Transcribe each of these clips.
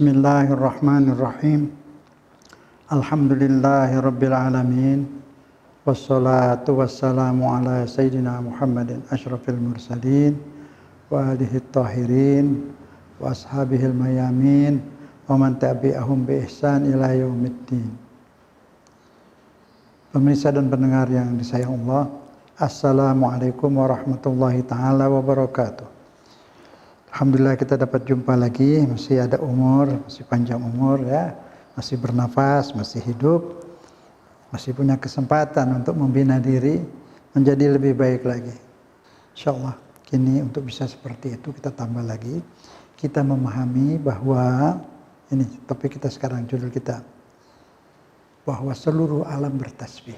Bismillahirrahmanirrahim. Alhamdulillahirabbil alamin. Wassalatu wassalamu ala sayyidina Muhammadin asyrafil mursalin wa alihi tahirin wa ashabihil mayamin wa man tabi'ahum bi ihsan ila yaumiddin. Pemirsa dan pendengar yang disayang Allah, Assalamualaikum warahmatullahi taala wabarakatuh. Alhamdulillah kita dapat jumpa lagi, masih ada umur, masih panjang umur ya, masih bernafas, masih hidup, masih punya kesempatan untuk membina diri menjadi lebih baik lagi. Insyaallah kini untuk bisa seperti itu kita tambah lagi, kita memahami bahwa ini topik kita sekarang, judul kita, bahwa seluruh alam bertasbih.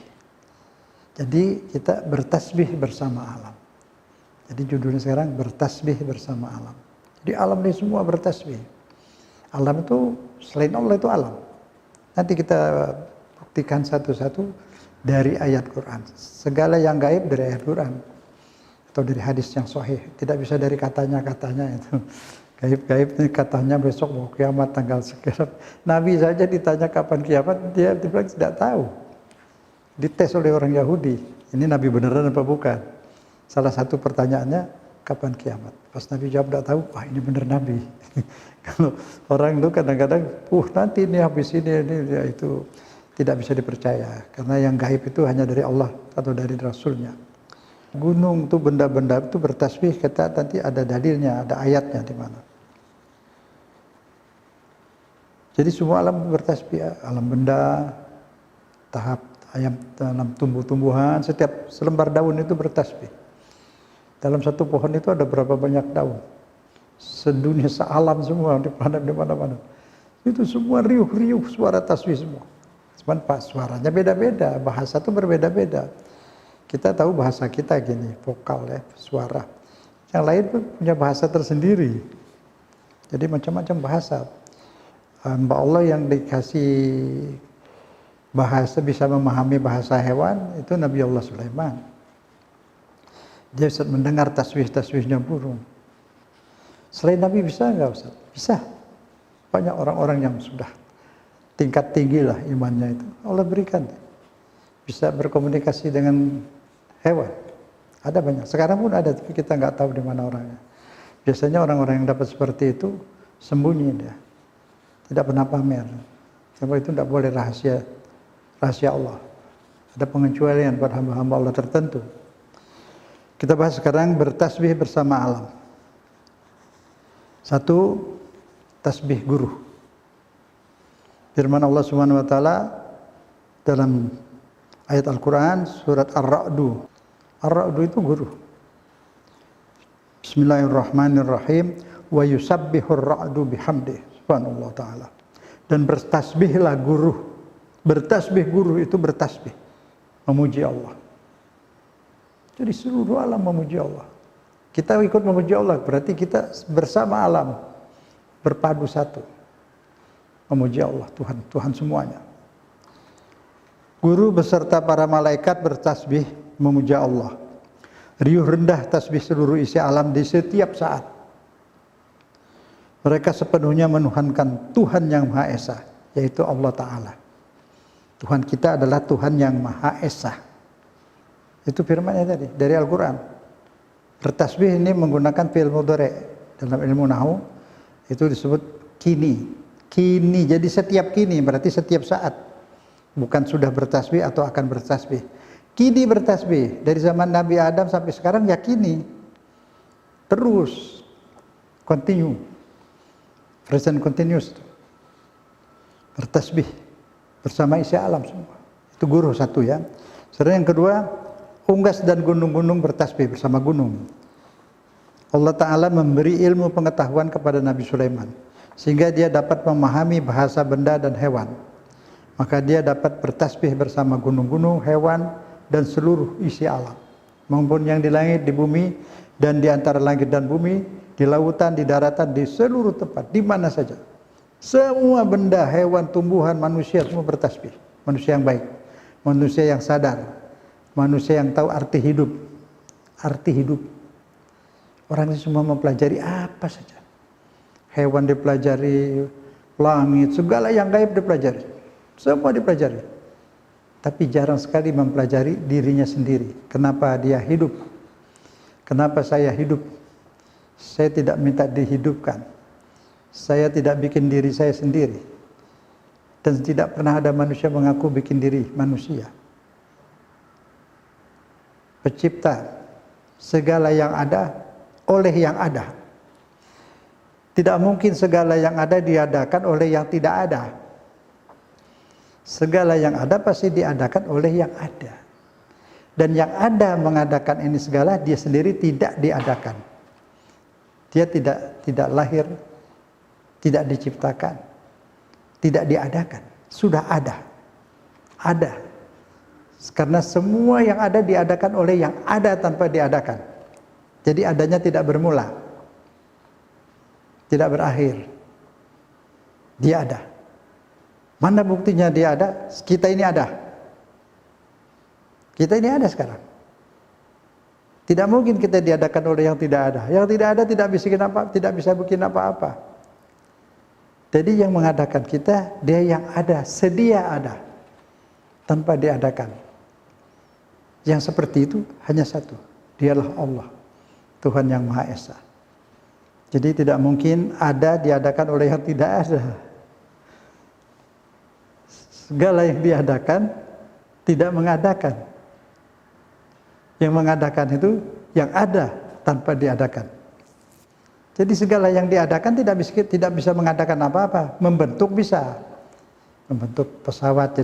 Jadi kita bertasbih bersama alam. Jadi judulnya sekarang bertasbih bersama alam. Jadi alam ini semua bertasbih. Alam itu selain Allah itu alam. Nanti kita buktikan satu-satu dari ayat Quran. Segala yang gaib dari ayat Quran atau dari hadis yang sahih. Tidak bisa dari katanya-katanya itu. Gaib-gaib ini katanya besok mau kiamat tanggal sekian. Nabi saja ditanya kapan kiamat, dia bilang tidak tahu. Dites oleh orang Yahudi. Ini Nabi beneran apa bukan? Salah satu pertanyaannya, kapan kiamat? Pas Nabi jawab tidak tahu, wah ini benar Nabi. Kalau orang itu kadang-kadang, nanti ini habis ini ya, itu tidak bisa dipercaya. Karena yang gaib itu hanya dari Allah atau dari Rasulnya. Gunung itu benda-benda itu bertasbih, kata nanti ada dalilnya, ada ayatnya di mana. Jadi semua alam bertasbih, alam benda, tahap ayam dalam tumbuh-tumbuhan, setiap selembar daun itu bertasbih. Dalam satu pohon itu ada berapa banyak daun. Sedunia, sealam semua, di mana-mana. Itu semua riuh-riuh, suara tasbih semua. Cuman pas suaranya beda-beda, bahasa itu berbeda-beda. Kita tahu bahasa kita gini, vokal ya, suara. Yang lain pun punya bahasa tersendiri. Jadi macam-macam bahasa. Hamba Allah yang dikasih bahasa, bisa memahami bahasa hewan, itu Nabi Allah Sulaiman. Dia bisa mendengar tasbih-tasbihnya burung. Selain Nabi bisa nggak Ustaz? Bisa. Banyak orang-orang yang sudah tingkat tinggi lah imannya itu. Allah berikan. Bisa berkomunikasi dengan hewan. Ada banyak. Sekarang pun ada, tapi kita nggak tahu di mana orangnya. Biasanya orang-orang yang dapat seperti itu sembunyi dia. Tidak pernah pamer. Sebab itu tidak boleh rahasia Allah. Ada pengecualian pada hamba-hamba Allah tertentu. Kita bahas sekarang bertasbih bersama alam. Satu, tasbih guru. Firman Allah Subhanahu wa taala dalam ayat Al-Qur'an surat Ar-Ra'du. Ar-Ra'du itu guru. Bismillahirrahmanirrahim. Wa yusabbihur ra'du bihamdi. Subhanallah taala. Dan bertasbihlah guru. Bertasbih guru itu bertasbih, memuji Allah. Jadi seluruh alam memuji Allah. Kita ikut memuji Allah, berarti kita bersama alam, berpadu satu. Memuji Allah, Tuhan semuanya. Guru beserta para malaikat bertasbih memuja Allah. Riuh rendah tasbih seluruh isi alam di setiap saat. Mereka sepenuhnya menuhankan Tuhan yang Maha Esa, yaitu Allah Ta'ala. Tuhan kita adalah Tuhan yang Maha Esa. Itu firmannya tadi dari Al-Quran. Bertasbih ini menggunakan fi'il mudhari'. Dalam ilmu nahwu itu disebut kini. Kini, jadi setiap kini berarti setiap saat. Bukan sudah bertasbih atau akan bertasbih. Kini bertasbih dari zaman Nabi Adam sampai sekarang ya kini. Terus continue. Present continuous. Bertasbih bersama isi alam semua. Itu guru satu ya. Serta yang kedua, unggas dan gunung-gunung bertasbih bersama gunung. Allah Ta'ala memberi ilmu pengetahuan kepada Nabi Sulaiman, sehingga dia dapat memahami bahasa benda dan hewan. Maka dia dapat bertasbih bersama gunung-gunung, hewan, dan seluruh isi alam. Maupun yang di langit, di bumi, dan di antara langit dan bumi, di lautan, di daratan, di seluruh tempat, di mana saja. Semua benda, hewan, tumbuhan, manusia semua bertasbih. Manusia yang baik, manusia yang sadar, manusia yang tahu arti hidup. Arti hidup. Orang ini semua mempelajari apa saja. Hewan dipelajari, langit, segala yang gaib dipelajari. Semua dipelajari. Tapi jarang sekali mempelajari dirinya sendiri. Kenapa dia hidup? Kenapa saya hidup? Saya tidak minta dihidupkan. Saya tidak bikin diri saya sendiri. Dan tidak pernah ada manusia mengaku bikin diri manusia. Pencipta segala yang ada oleh yang ada. Tidak mungkin segala yang ada diadakan oleh yang tidak ada. Segala yang ada pasti diadakan oleh yang ada. Dan yang ada mengadakan ini segala, dia sendiri tidak diadakan. Dia tidak lahir, tidak diciptakan, tidak diadakan. Sudah ada. Ada. Karena semua yang ada diadakan oleh yang ada tanpa diadakan. Jadi adanya tidak bermula. Tidak berakhir. Dia ada. Mana buktinya dia ada? Kita ini ada. Kita ini ada sekarang. Tidak mungkin kita diadakan oleh yang tidak ada. Yang tidak ada tidak bisa bikin apa-apa. Jadi yang mengadakan kita, dia yang ada, sedia ada. Tanpa diadakan. Yang seperti itu hanya satu. Dialah Allah. Tuhan yang Maha Esa. Jadi tidak mungkin ada diadakan oleh yang tidak ada. Segala yang diadakan tidak mengadakan. Yang mengadakan itu yang ada tanpa diadakan. Jadi segala yang diadakan tidak bisa mengadakan apa-apa. Membentuk bisa. Membentuk pesawat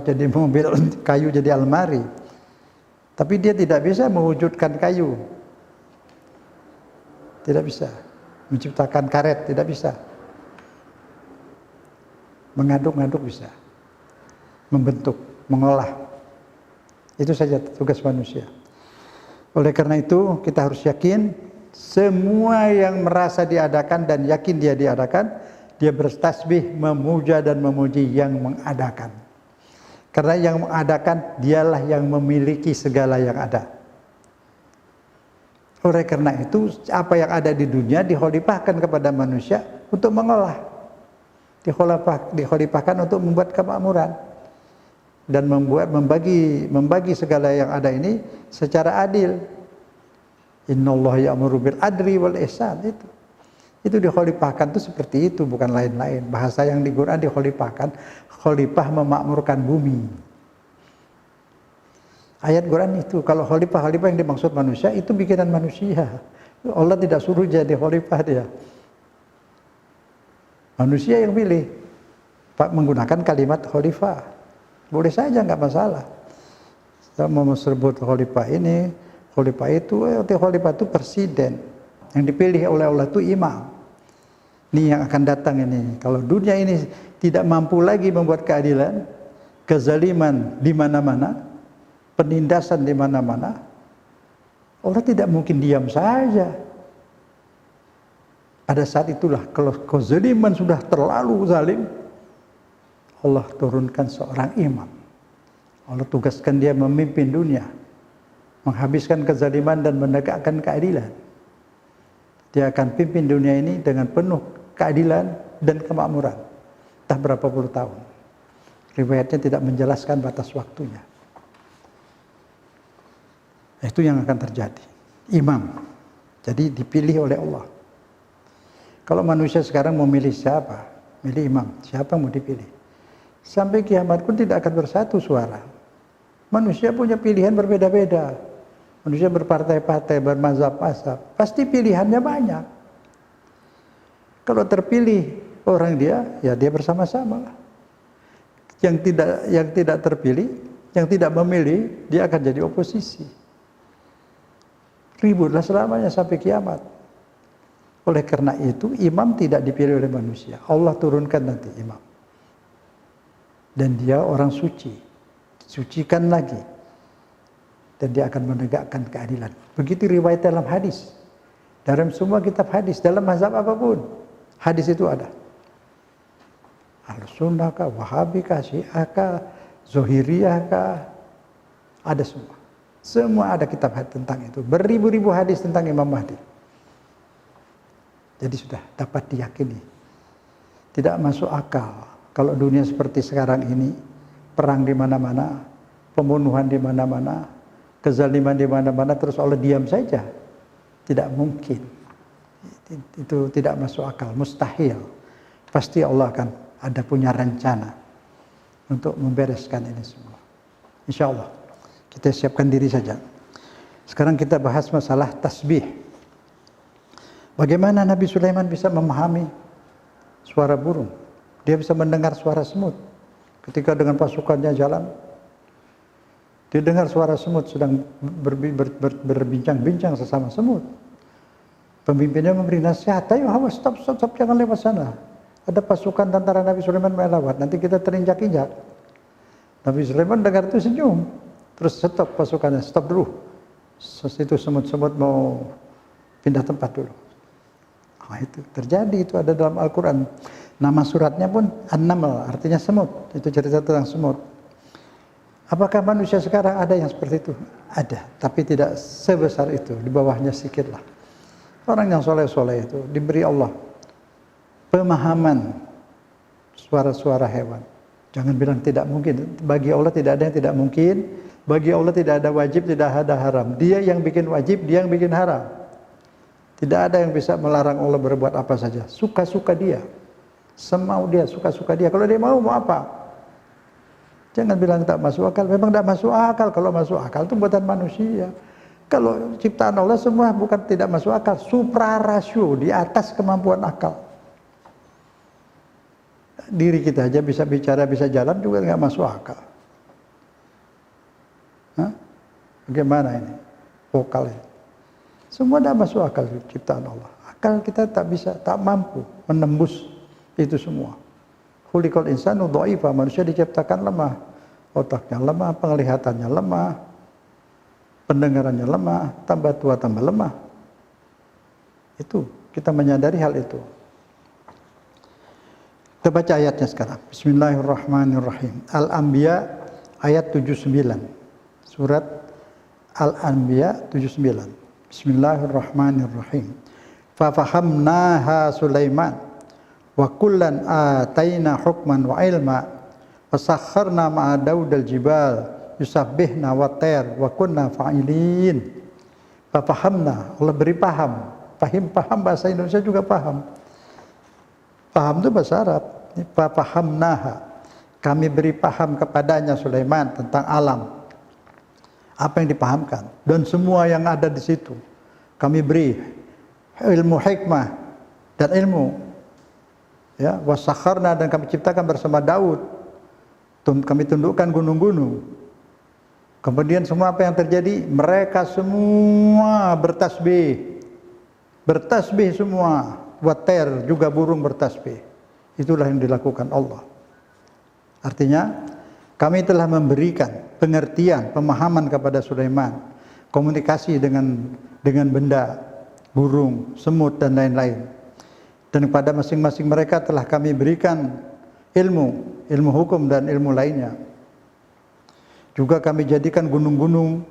jadi mobil, kayu jadi almari. Tapi dia tidak bisa mewujudkan kayu. Tidak bisa. Menciptakan karet, tidak bisa. Mengaduk-ngaduk bisa. Membentuk, mengolah. Itu saja tugas manusia. Oleh karena itu, kita harus yakin semua yang merasa diadakan dan yakin dia diadakan, dia bertasbih, memuja dan memuji yang mengadakan. Karena yang mengadakan, dialah yang memiliki segala yang ada. Oleh karena itu, apa yang ada di dunia dikhalifahkan kepada manusia untuk mengolah. Dikhalifahkan untuk membuat kemakmuran. Dan membagi segala yang ada ini secara adil. Innallaha ya'muru bil adli wal ihsan. Itu dikhalifahkan itu seperti itu, bukan lain-lain. Bahasa yang di Quran dikhalifahkan, khalifah memakmurkan bumi. Ayat Quran itu, kalau khalifah yang dimaksud manusia, itu bikinan manusia. Allah tidak suruh jadi khalifah dia. Manusia yang pilih. Menggunakan kalimat khalifah. Boleh saja, nggak masalah. Kita mau sebut khalifah ini, khalifah itu, khalifah itu presiden. Yang dipilih oleh Allah itu imam. Ini yang akan datang ini. Kalau dunia ini tidak mampu lagi membuat keadilan, kezaliman di mana-mana, penindasan di mana-mana, Allah tidak mungkin diam saja. Pada saat itulah kalau kezaliman sudah terlalu zalim, Allah turunkan seorang imam. Allah tugaskan dia memimpin dunia, menghabiskan kezaliman dan menegakkan keadilan. Dia akan pimpin dunia ini dengan penuh keadilan dan kemakmuran. Entah berapa puluh tahun. Riwayatnya tidak menjelaskan batas waktunya. Itu yang akan terjadi. Imam. Jadi dipilih oleh Allah. Kalau manusia sekarang mau milih siapa? Milih imam. Siapa mau dipilih? Sampai kiamat pun tidak akan bersatu suara. Manusia punya pilihan berbeda-beda. Manusia berpartai-partai, bermazhab-mazhab. Pasti pilihannya banyak. Kalau terpilih orang dia, ya dia bersama-sama. Yang tidak terpilih, yang tidak memilih, dia akan jadi oposisi. Ributlah selamanya sampai kiamat. Oleh karena itu, imam tidak dipilih oleh manusia. Allah turunkan nanti imam. Dan dia orang suci. Sucikan lagi. Dan dia akan menegakkan keadilan. Begitu riwayat dalam hadis. Dalam semua kitab hadis, dalam mazhab apapun, hadis itu ada. Ahlussunnah kah, Wahabi kah, Syiah kah, Zohiriyah kah, ada semua. Semua ada kitab hadis tentang itu. Beribu-ribu hadis tentang Imam Mahdi. Jadi sudah dapat diyakini. Tidak masuk akal kalau dunia seperti sekarang ini, perang di mana-mana, pembunuhan di mana-mana, kezaliman di mana-mana, terus Allah diam saja. Tidak mungkin. Itu tidak masuk akal, mustahil. Pasti Allah akan ada punya rencana untuk membereskan ini semua. Insya Allah. Kita siapkan diri saja. Sekarang kita bahas masalah tasbih. Bagaimana Nabi Sulaiman bisa memahami suara burung? Dia bisa mendengar suara semut. Ketika dengan pasukannya jalan, dia dengar suara semut sedang berbincang-bincang sesama semut. Pemimpinnya memberi nasihat, ayo awas, stop, jangan lewat sana. Ada pasukan tentara Nabi Sulaiman melewat, nanti kita terinjak-injak. Nabi Sulaiman dengar itu senyum, terus stop pasukannya, stop dulu. Itu semut-semut mau pindah tempat dulu. Nah, itu terjadi, itu ada dalam Al-Quran. Nama suratnya pun An-Naml, artinya semut. Itu cerita tentang semut. Apakah manusia sekarang ada yang seperti itu? Ada, tapi tidak sebesar itu. Di bawahnya sedikit lah. Orang yang soleh-soleh itu diberi Allah pemahaman suara-suara hewan. Jangan bilang tidak mungkin. Bagi Allah tidak ada yang tidak mungkin. Bagi Allah tidak ada wajib, tidak ada haram. Dia yang bikin wajib, dia yang bikin haram. Tidak ada yang bisa melarang Allah berbuat apa saja. Suka-suka dia. Semau dia, suka-suka dia. Kalau dia mau apa? Jangan bilang tak masuk akal. Memang tak masuk akal. Kalau masuk akal itu buatan manusia. Kalau ciptaan Allah semua bukan tidak masuk akal. Suprarasio, di atas kemampuan akal. Diri kita aja bisa bicara, bisa jalan juga nggak masuk akal. Hah? Bagaimana ini? Vokal ini. Semua tidak masuk akal ciptaan Allah. Akal kita tak bisa, tak mampu menembus itu semua. Khuliqal insanu dha'ifa, manusia diciptakan lemah. Otaknya lemah, penglihatannya lemah, pendengarannya lemah, tambah tua tambah lemah. Itu, kita menyadari hal itu. Kita baca ayatnya sekarang. Bismillahirrahmanirrahim. Al-Anbiya ayat 79. Surat Al-Anbiya 79. Bismillahirrahmanirrahim. Fafahamnaha Sulaiman wa kullan ataina hukman wa ilma wa sakharna ma'a Daudal jibal yusabbihna wa tayr wa kunna fa'ilin. Fafahamna, Allah beri paham. Paham bahasa Indonesia juga paham. Paham itu bahasa Arab. Fafahamnaha, kami beri paham kepadanya Sulaiman tentang alam. Apa yang dipahamkan dan semua yang ada di situ kami beri ilmu hikmah dan ilmu, ya, wasakharna, dan kami ciptakan bersama Daud, kami tundukkan gunung-gunung. Kemudian semua apa yang terjadi, mereka semua bertasbih semua, water juga burung bertasbih. Itulah yang dilakukan Allah. Artinya kami telah memberikan pengertian, pemahaman kepada Sulaiman, komunikasi dengan benda, burung, semut dan lain-lain. Dan kepada masing-masing mereka telah kami berikan ilmu hukum dan ilmu lainnya. Juga kami jadikan gunung-gunung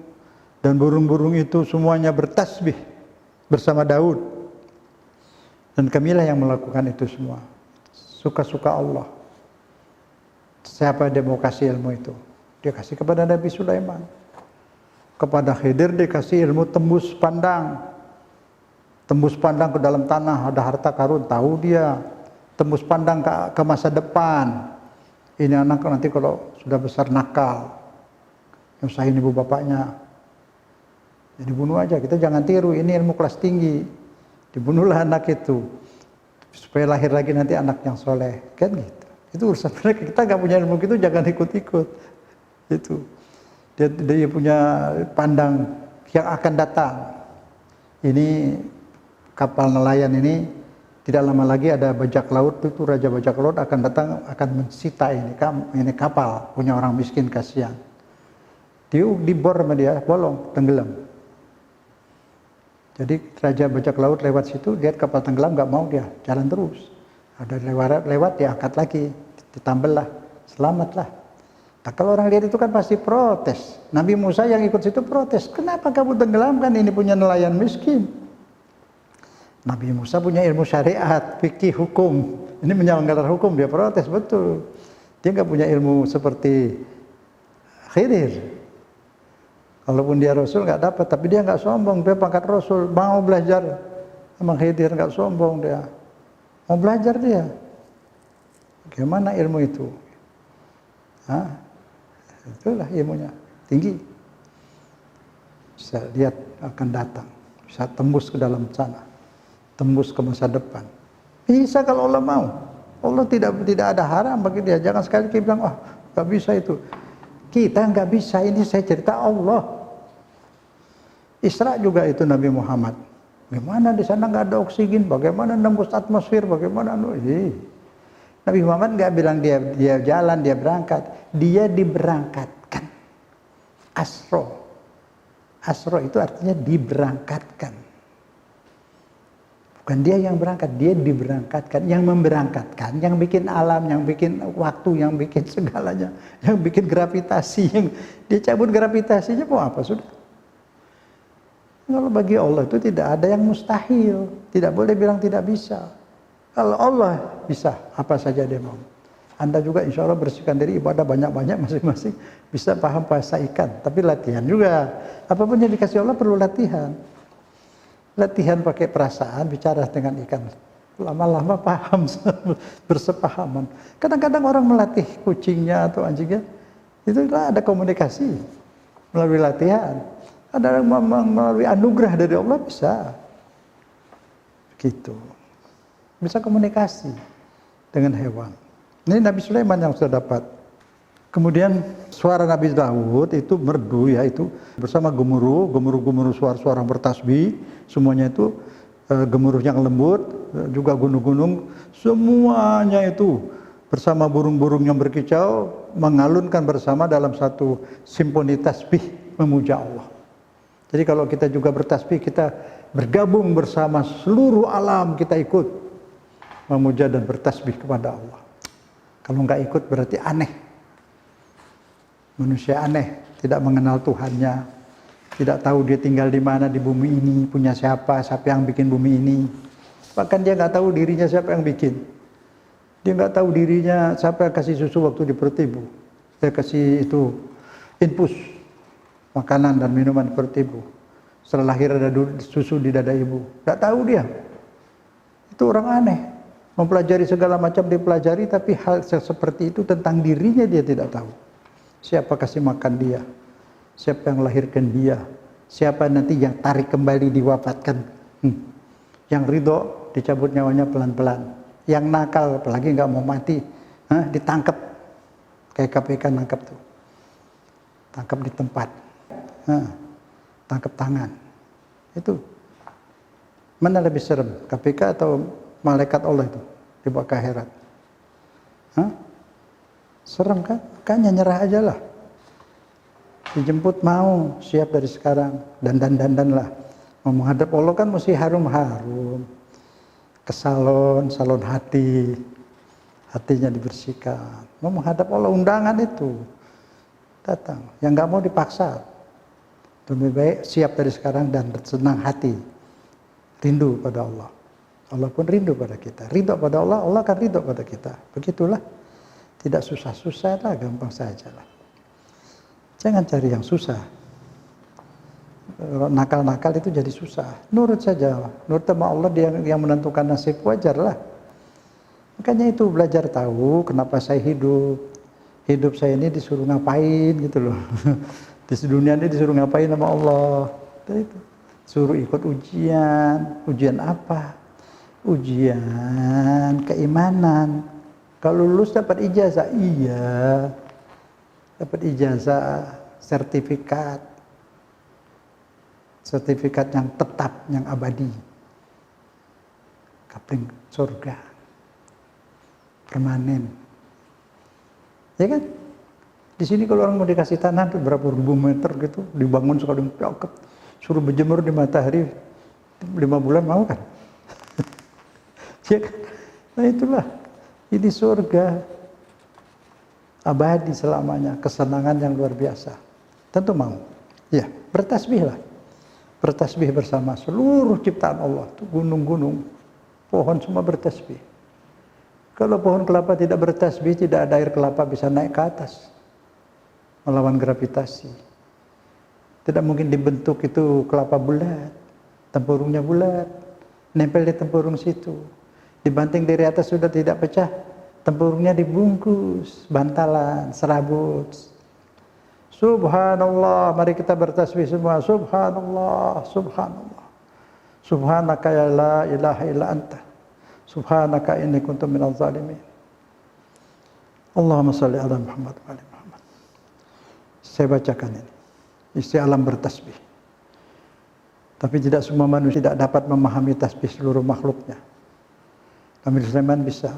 dan burung-burung itu semuanya bertasbih bersama Daud. Dan kamilah yang melakukan itu semua. Suka-suka Allah. Siapa dia mau kasih ilmu itu? Dia kasih kepada Nabi Sulaiman. Kepada Khidir dikasih ilmu tembus pandang. Tembus pandang ke dalam tanah, ada harta karun, tahu dia. Tembus pandang ke masa depan. Ini anak nanti kalau sudah besar nakal, nyusahin ibu bapaknya. Jadi bunuh aja, kita jangan tiru, ini ilmu kelas tinggi. Dibunuhlah anak itu. Supaya lahir lagi nanti anak yang soleh, kan gitu. Itu urusan mereka, kita nggak punya ilmu gitu, jangan ikut-ikut. Itu dia punya pandang yang akan datang. Ini kapal nelayan ini tidak lama lagi ada bajak laut, itu raja bajak laut akan datang, akan mensita ini kapal punya orang miskin, kasihan. Dibor sama dia, bolong, tenggelam. Jadi raja bajak laut lewat situ, lihat kapal tenggelam, nggak mau dia, jalan terus. Ada lewat dia angkat lagi, ditambellah, selamatlah. Nah, kalau orang lihat itu kan pasti protes. Nabi Musa yang ikut situ protes, kenapa kamu tenggelamkan, ini punya nelayan miskin. Nabi Musa punya ilmu syariat, fikih, hukum. Ini menyelenggarkan hukum, dia protes betul. Dia nggak punya ilmu seperti Khidir. Kalaupun dia Rasul nggak dapat, tapi dia nggak sombong, dia pangkat Rasul, mau belajar sama Khidir, nggak sombong dia, mau belajar dia. Bagaimana ilmu itu? Itulah ilmunya, tinggi. Bisa lihat akan datang, bisa tembus ke dalam sana, tembus ke masa depan. Bisa kalau Allah mau. Allah tidak ada haram bagi dia. Jangan sekali kita bilang, oh nggak bisa itu. Kita nggak bisa, ini saya cerita Allah. Isra juga itu Nabi Muhammad. Bagaimana di sana nggak ada oksigen? Bagaimana nembus atmosfer? Bagaimana? Nabi Muhammad nggak bilang dia jalan, dia berangkat. Dia diberangkatkan. Asro itu artinya diberangkatkan. Bukan dia yang berangkat, dia diberangkatkan. Yang memberangkatkan, yang bikin alam, yang bikin waktu, yang bikin segalanya, yang bikin gravitasi, yang dia cabut gravitasinya mau apa sudah. Kalau bagi Allah itu tidak ada yang mustahil, tidak boleh bilang tidak bisa. Kalau Allah bisa, apa saja dia mau. Anda juga insya Allah bersihkan diri ibadah banyak-banyak masing-masing bisa paham bahasa ikan, tapi latihan juga. Apapun yang dikasih Allah perlu latihan. Latihan pakai perasaan, bicara dengan ikan. Lama-lama paham, bersepahaman. Kadang-kadang orang melatih kucingnya atau anjingnya, itu ada komunikasi melalui latihan. Ada yang melalui anugerah dari Allah bisa. Gitu. Bisa komunikasi dengan hewan. Ini Nabi Sulaiman yang sudah dapat. Kemudian suara Nabi Daud itu merdu ya, itu bersama gemuruh suara-suara bertasbih, semuanya itu gemuruh yang lembut, juga gunung-gunung, semuanya itu bersama burung-burung yang berkicau mengalunkan bersama dalam satu simfoni tasbih memuja Allah. Jadi kalau kita juga bertasbih, kita bergabung bersama seluruh alam, kita ikut memuja dan bertasbih kepada Allah. Kalau nggak ikut berarti aneh. Manusia aneh, tidak mengenal Tuhannya, tidak tahu dia tinggal di mana di bumi ini, punya siapa yang bikin bumi ini. Bahkan dia nggak tahu dirinya siapa yang bikin. Dia nggak tahu dirinya siapa yang kasih susu waktu di perut ibu. Dia kasih itu infus, makanan dan minuman di perut ibu. Setelah lahir ada susu di dada ibu. Nggak tahu dia. Itu orang aneh. Mempelajari segala macam dipelajari, tapi hal seperti itu tentang dirinya dia tidak tahu. Siapa kasih makan dia? Siapa yang lahirkan dia? Siapa nanti yang tarik kembali diwafatkan? Yang ridho dicabut nyawanya pelan-pelan. Yang nakal apalagi nggak mau mati, ditangkap. Kayak KPK nangkap tuh. Tangkap di tempat. Tangkap tangan. Itu. Mana lebih serem? KPK atau malaikat Allah itu? Dibawa ke akhirat. Serem kan? Makanya nyerah aja lah. Dijemput mau, siap dari sekarang. Dandan lah. Mau menghadap Allah kan mesti harum-harum. Ke salon hati. Hatinya dibersihkan. Mau menghadap Allah, undangan itu. Datang. Yang nggak mau dipaksa. Lebih baik siap dari sekarang dan senang hati. Rindu pada Allah. Allah pun rindu pada kita. Rindu pada Allah, Allah akan rindu pada kita. Begitulah. Tidak susah-susah lah, gampang saja lah. Jangan cari yang susah. Nakal-nakal itu jadi susah. Nurut saja. Nurut sama Allah, dia yang menentukan nasib, wajar lah. Makanya itu belajar tahu kenapa saya hidup. Hidup saya ini disuruh ngapain gitu loh. Di dunia ini disuruh ngapain sama Allah. Itu. Suruh ikut ujian. Ujian apa? Ujian keimanan. Kalau lulus dapat ijazah, iya. Dapat ijazah, sertifikat. Sertifikat yang tetap, yang abadi. Kapling surga. Permanen. Ya kan? Di sini kalau orang mau dikasih tanah berapa ribu meter gitu, dibangun sekali cakep, suruh berjemur di matahari 5 bulan mau kan? Ya kan? Nah itulah. Ini surga abadi selamanya, kesenangan yang luar biasa. Tentu mau. Ya, bertasbihlah. bertasbih bersama seluruh ciptaan Allah. Tuh gunung-gunung, pohon semua bertasbih. Kalau pohon kelapa tidak bertasbih, tidak ada air kelapa bisa naik ke atas melawan gravitasi. Tidak mungkin dibentuk itu kelapa bulat, tempurungnya bulat, nempel di tempurung situ. Dibanting dari atas sudah tidak pecah, tempurungnya dibungkus, bantalan, serabut. Subhanallah, mari kita bertasbih semua. Subhanallah, subhanallah. Subhanaka ya la ilaha illa anta. Subhanaka inni kuntu minadh zalimin. Allahumma shalli ala Muhammad wa ali Muhammad. Saya bacakan ini. Isi alam bertasbih. Tapi tidak semua manusia tidak dapat memahami tasbih seluruh makhluknya. Nabi Sulaiman bisa.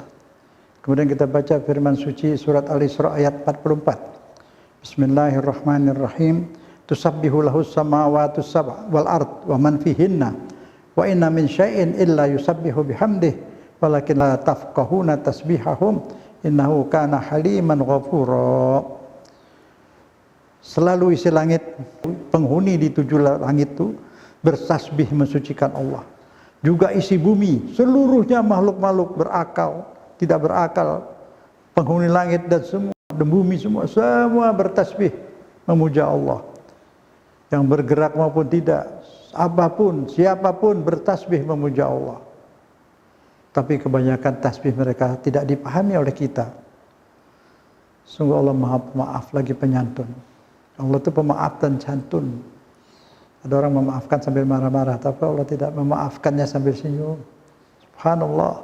Kemudian kita baca firman suci surat Al-Isra ayat 44. Bismillahirrahmanirrahim. Tusabbihu lahus samawati sab'a wal ard wa man fihinna wa inna min syai'in illa yusabbihu bihamdih walakin la tafqahuna tasbihahum innahu kana haliman ghafura. Selalu isi langit, penghuni di 7 langit itu bertasbih mensucikan Allah. Juga isi bumi, seluruhnya makhluk-makhluk berakal, tidak berakal, penghuni langit dan semua, dan bumi semua bertasbih memuja Allah. Yang bergerak maupun tidak, apapun, siapapun bertasbih memuja Allah. Tapi kebanyakan tasbih mereka tidak dipahami oleh kita. Sungguh Allah Maha Pemaaf lagi penyantun. Allah itu pemaaf dan santun. Ada orang memaafkan sambil marah-marah, tapi Allah tidak memaafkannya sambil senyum. Subhanallah.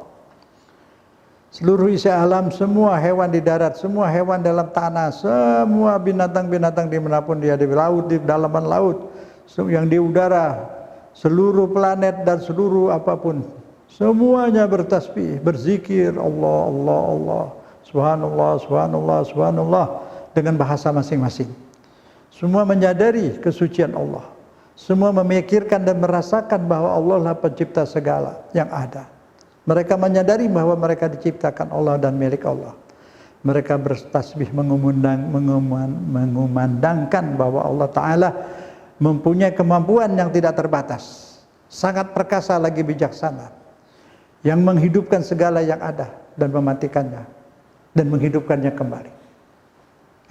Seluruh isi alam, semua hewan di darat, semua hewan dalam tanah, semua binatang-binatang dimanapun dia, di laut, di dalaman laut, yang di udara, seluruh planet dan seluruh apapun, semuanya bertasbih, berzikir Allah, Allah, Allah, Subhanallah, Subhanallah, Subhanallah, dengan bahasa masing-masing. Semua menyadari kesucian Allah. Semua memikirkan dan merasakan bahwa Allah lah pencipta segala yang ada. Mereka menyadari bahwa mereka diciptakan Allah dan milik Allah. Mereka bertasbih mengumandangkan bahwa Allah Ta'ala mempunyai kemampuan yang tidak terbatas. Sangat perkasa lagi bijaksana. Yang menghidupkan segala yang ada dan mematikannya. Dan menghidupkannya kembali.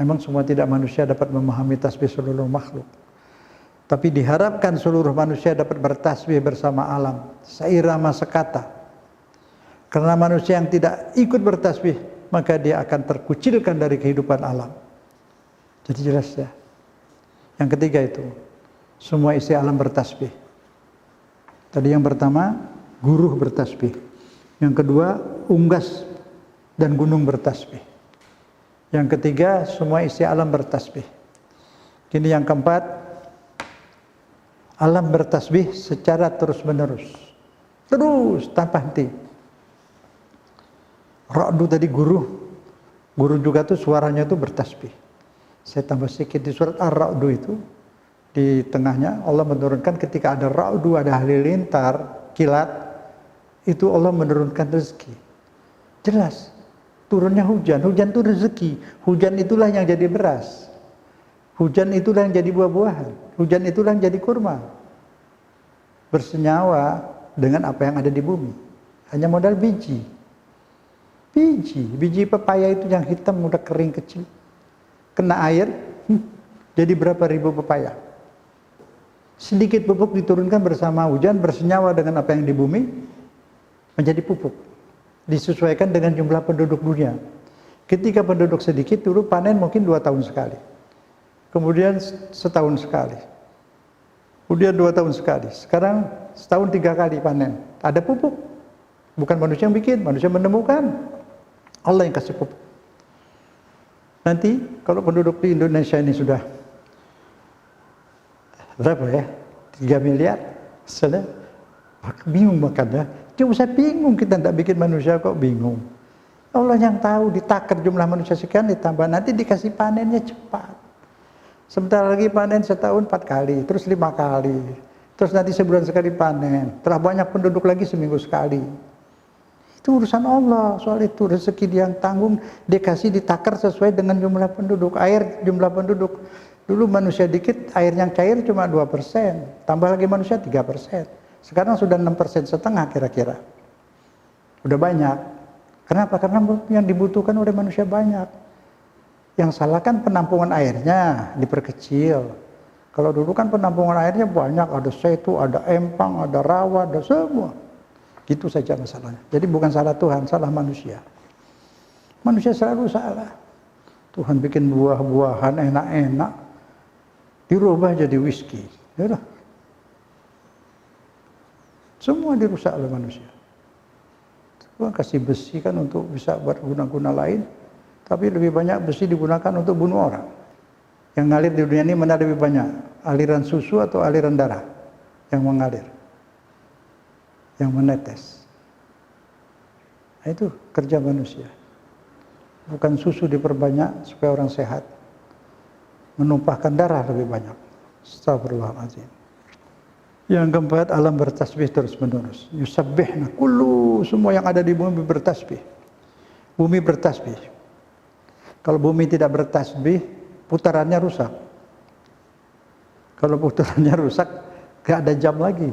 Memang semua tidak manusia dapat memahami tasbih seluruh makhluk. Tapi diharapkan seluruh manusia dapat bertasbih bersama alam, seirama sekata. Karena manusia yang tidak ikut bertasbih, maka dia akan terkucilkan dari kehidupan alam. Jadi jelas ya. Yang ketiga itu, semua isi alam bertasbih. Tadi yang pertama, guruh bertasbih. Yang kedua, unggas dan gunung bertasbih. Yang ketiga, semua isi alam bertasbih. Kini yang keempat, alam bertasbih secara terus-menerus. Terus, tanpa henti. Ra'du tadi guru juga tuh suaranya tuh bertasbih. Saya tambah sedikit di surat Ar-Ra'du itu, di tengahnya Allah menurunkan ketika ada ra'du, ada halilintar, kilat, itu Allah menurunkan rezeki. Jelas. Turunnya hujan, hujan itu rezeki. Hujan itulah yang jadi beras. Hujan itulah yang jadi buah-buahan. Hujan itulah yang jadi kurma. Bersenyawa dengan apa yang ada di bumi. Hanya modal biji. Biji pepaya itu yang hitam udah kering kecil. Kena air, jadi berapa ribu pepaya. Sedikit pupuk diturunkan bersama hujan, bersenyawa dengan apa yang di bumi, menjadi pupuk. Disesuaikan dengan jumlah penduduk dunia. Ketika penduduk sedikit, dulu panen mungkin 2 tahun sekali. Kemudian setahun sekali. Kemudian 2 tahun sekali. Sekarang setahun 3 kali panen. Ada pupuk. Bukan manusia yang bikin, manusia menemukan. Allah yang kasih pupuk. Nanti kalau penduduk di Indonesia ini sudah berapa ya? 3 miliar. Misalnya, bingung makannya. Dia usah bingung, kita tidak bikin manusia kok bingung. Allah yang tahu, ditakar jumlah manusia sekian ditambah, nanti dikasih panennya cepat. Sebentar lagi panen setahun 4 kali, terus 5 kali. Terus nanti sebulan sekali panen. Telah banyak penduduk lagi seminggu sekali. Itu urusan Allah, soal itu rezeki dia yang tanggung, dikasih ditakar sesuai dengan jumlah penduduk. Air jumlah penduduk Dulu manusia dikit, air yang cair cuma 2%, tambah lagi manusia 3%. Sekarang sudah 6,5% kira-kira. Udah banyak. Kenapa? Karena yang dibutuhkan oleh manusia banyak. Yang salah kan penampungan airnya diperkecil. Kalau dulu kan penampungan airnya banyak, ada setu, ada empang, ada rawa, ada semua. Gitu saja masalahnya. Jadi bukan salah Tuhan, salah manusia. Manusia selalu salah. Tuhan bikin buah-buahan enak-enak, dirubah jadi whisky. Ya udah. Semua dirusak oleh manusia. Tuhan kasih besi kan untuk bisa berguna-guna lain, tapi lebih banyak besi digunakan untuk bunuh orang. Yang ngalir di dunia ini mana lebih banyak? Aliran susu atau aliran darah yang mengalir? Yang menetes. Nah, itu kerja manusia. Bukan susu diperbanyak supaya orang sehat. Menumpahkan darah lebih banyak. Astagfirullahaladzim. Yang keempat, alam bertasbih terus menerus. Yusabbihna kullu, semua yang ada di bumi bertasbih. Bumi bertasbih. Kalau bumi tidak bertasbih, putarannya rusak. Kalau putarannya rusak, gak ada jam lagi,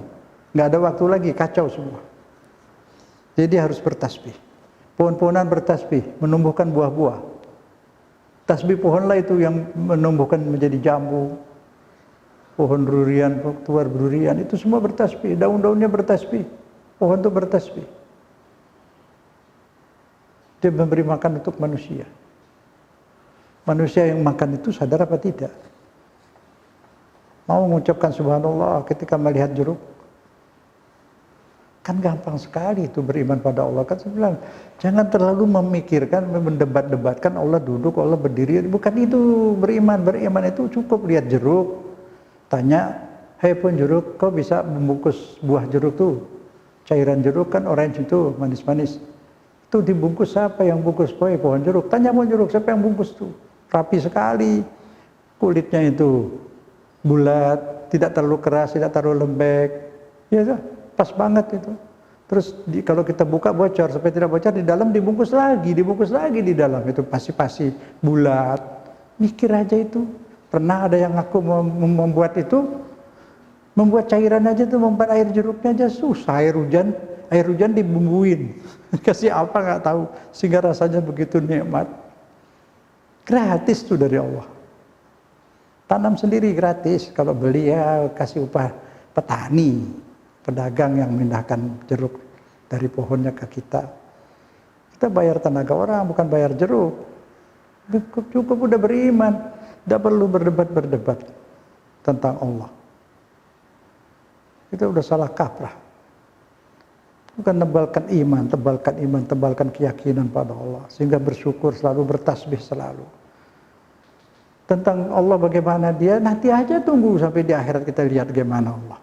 gak ada waktu lagi, kacau semua. Jadi harus bertasbih. Pohon-pohonan bertasbih, menumbuhkan buah-buah. Tasbih pohonlah itu yang menumbuhkan menjadi jambu. Pohon durian, tuar durian, itu semua bertasbih. Daun-daunnya bertasbih. Pohon itu bertasbih. Dia memberi makan untuk manusia. Manusia yang makan itu sadar apa tidak? Mau mengucapkan subhanallah ketika melihat jeruk? Kan gampang sekali itu beriman pada Allah. Kan saya bilang, jangan terlalu memikirkan, mendebat-debatkan Allah duduk, Allah berdiri. Bukan itu beriman. Beriman itu cukup lihat jeruk. Tanya, hei pun jeruk, kau bisa membungkus buah jeruk tuh? Cairan jeruk kan orange itu, manis-manis. Itu dibungkus siapa yang bungkus pohon jeruk? Tanya pohon jeruk, siapa yang bungkus tuh? Rapi sekali. Kulitnya itu bulat, tidak terlalu keras, tidak terlalu lembek. Ya, pas banget itu. Terus kalau kita buka bocor, supaya tidak bocor di dalam dibungkus lagi di dalam. Itu pasi-pasi bulat. Mikir aja itu. Pernah ada yang aku membuat itu, membuat cairan aja tuh, membuat air jeruknya aja susah. Air hujan dibumbuin. Kasih apa nggak tahu, sehingga rasanya begitu nikmat. Gratis tuh dari Allah. Tanam sendiri gratis, kalau beli ya kasih upah petani, pedagang yang memindahkan jeruk dari pohonnya ke kita. Kita bayar tenaga orang, bukan bayar jeruk. Cukup udah beriman. Tidak perlu berdebat tentang Allah. Itu udah salah kaprah. Bukan tebalkan keyakinan pada Allah. Sehingga bersyukur selalu, bertasbih selalu. Tentang Allah bagaimana dia, nanti aja tunggu sampai di akhirat kita lihat bagaimana Allah.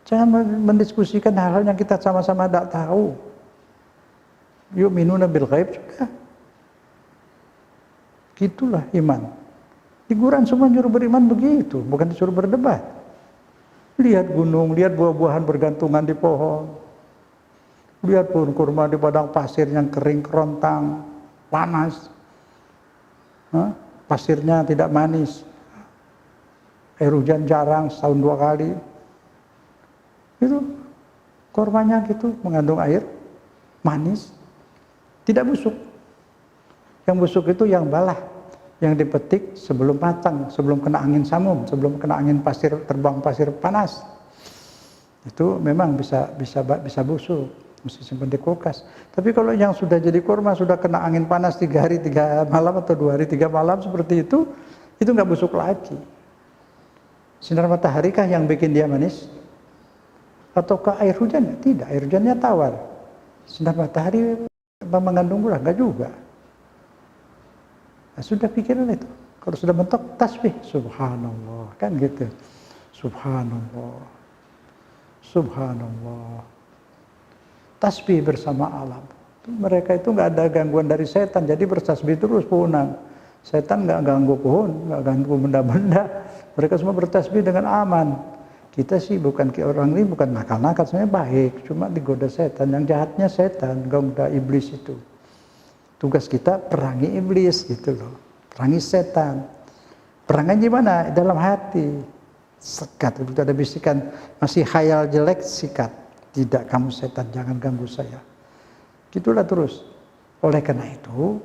Jangan mendiskusikan hal-hal yang kita sama-sama tidak tahu. Yu'minuna bil ghaib sudah. Gitulah iman. Di Quran semua nyuruh beriman begitu, bukan disuruh berdebat. Lihat gunung, lihat buah-buahan bergantungan di pohon. Lihat pohon kurma di padang pasir yang kering, kerontang, panas. Pasirnya tidak manis. Air hujan jarang, setahun 2 kali. Itu kurmanya gitu, mengandung air, manis, tidak busuk. Yang busuk itu yang balah, yang dipetik sebelum matang, sebelum kena angin samum, sebelum kena angin pasir, terbang pasir panas. Itu memang bisa busuk, mesti simpan di kulkas. Tapi kalau yang sudah jadi kurma, sudah kena angin panas 3 hari 3 malam atau 2 hari 3 malam seperti itu nggak busuk lagi. Sinar matahari kah yang bikin dia manis? Ataukah air hujan? Tidak, air hujannya tawar. Sinar matahari mengandung gula? Enggak juga. Nah, sudah pikiran itu. Kalau sudah mentok, tasbih. Subhanallah. Kan gitu. Subhanallah. Subhanallah. Tasbih bersama alam. Mereka itu nggak ada gangguan dari setan. Jadi bertasbih terus pohonan. Setan nggak ganggu pohon, nggak ganggu benda-benda. Mereka semua bertasbih dengan aman. Kita sih orang ini bukan nakal-nakal, sebenarnya baik. Cuma digoda setan. Yang jahatnya setan, goda iblis itu. Tugas kita perangi iblis gitu loh, perangi setan. Perangnya gimana? Dalam hati. Sekat, begitu ada bisikan, masih khayal jelek, sikat. Tidak, kamu setan, jangan ganggu saya. Gitulah terus. Oleh karena itu,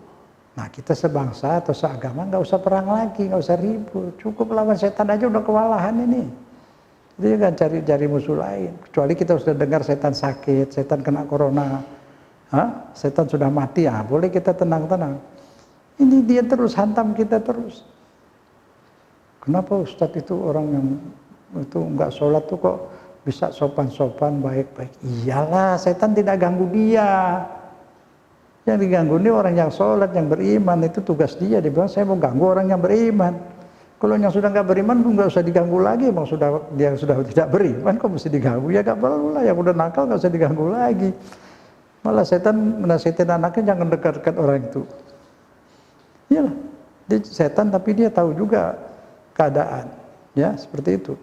nah kita sebangsa atau seagama nggak usah perang lagi, nggak usah ribut. Cukup lawan setan aja udah kewalahan ini. Jadi kan cari musuh lain. Kecuali kita sudah dengar setan sakit, setan kena corona, setan sudah mati, boleh kita tenang-tenang. Ini dia terus hantam kita terus. Kenapa Ustadz itu orang yang itu nggak sholat tuh kok bisa sopan-sopan, baik-baik? Iyalah, setan tidak ganggu dia. Yang diganggu ini orang yang sholat, yang beriman, itu tugas dia. Dia bilang, saya mau ganggu orang yang beriman. Kalau yang sudah nggak beriman, nggak usah diganggu lagi. Emang dia sudah tidak beriman, kok mesti diganggu? Ya nggak perlu lah, yang udah nakal nggak usah diganggu lagi. Malah setan menasihatin anaknya jangan dekat-dekat orang itu. Iyalah, dia setan tapi dia tahu juga keadaan, ya seperti itu.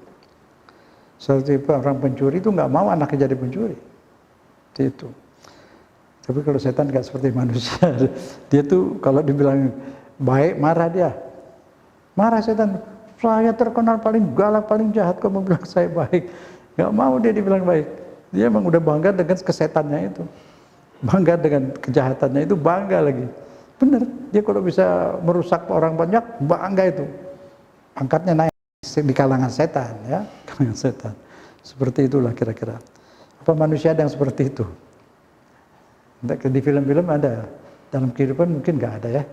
Seperti orang pencuri itu nggak mau anaknya jadi pencuri, seperti itu. Tapi kalau setan nggak seperti manusia, dia tuh kalau dibilang baik marah dia, marah setan. Saya terkenal paling galak, paling jahat, kamu bilang saya baik, nggak mau dia dibilang baik. Dia emang udah bangga dengan kesetannya itu, bangga dengan kejahatannya itu, bangga lagi. Bener, dia kalau bisa merusak orang banyak, bangga itu. Angkatnya naik di kalangan setan, ya, kalangan setan. Seperti itulah kira-kira. Apa manusia ada yang seperti itu? Di film-film ada, dalam kehidupan mungkin nggak ada ya.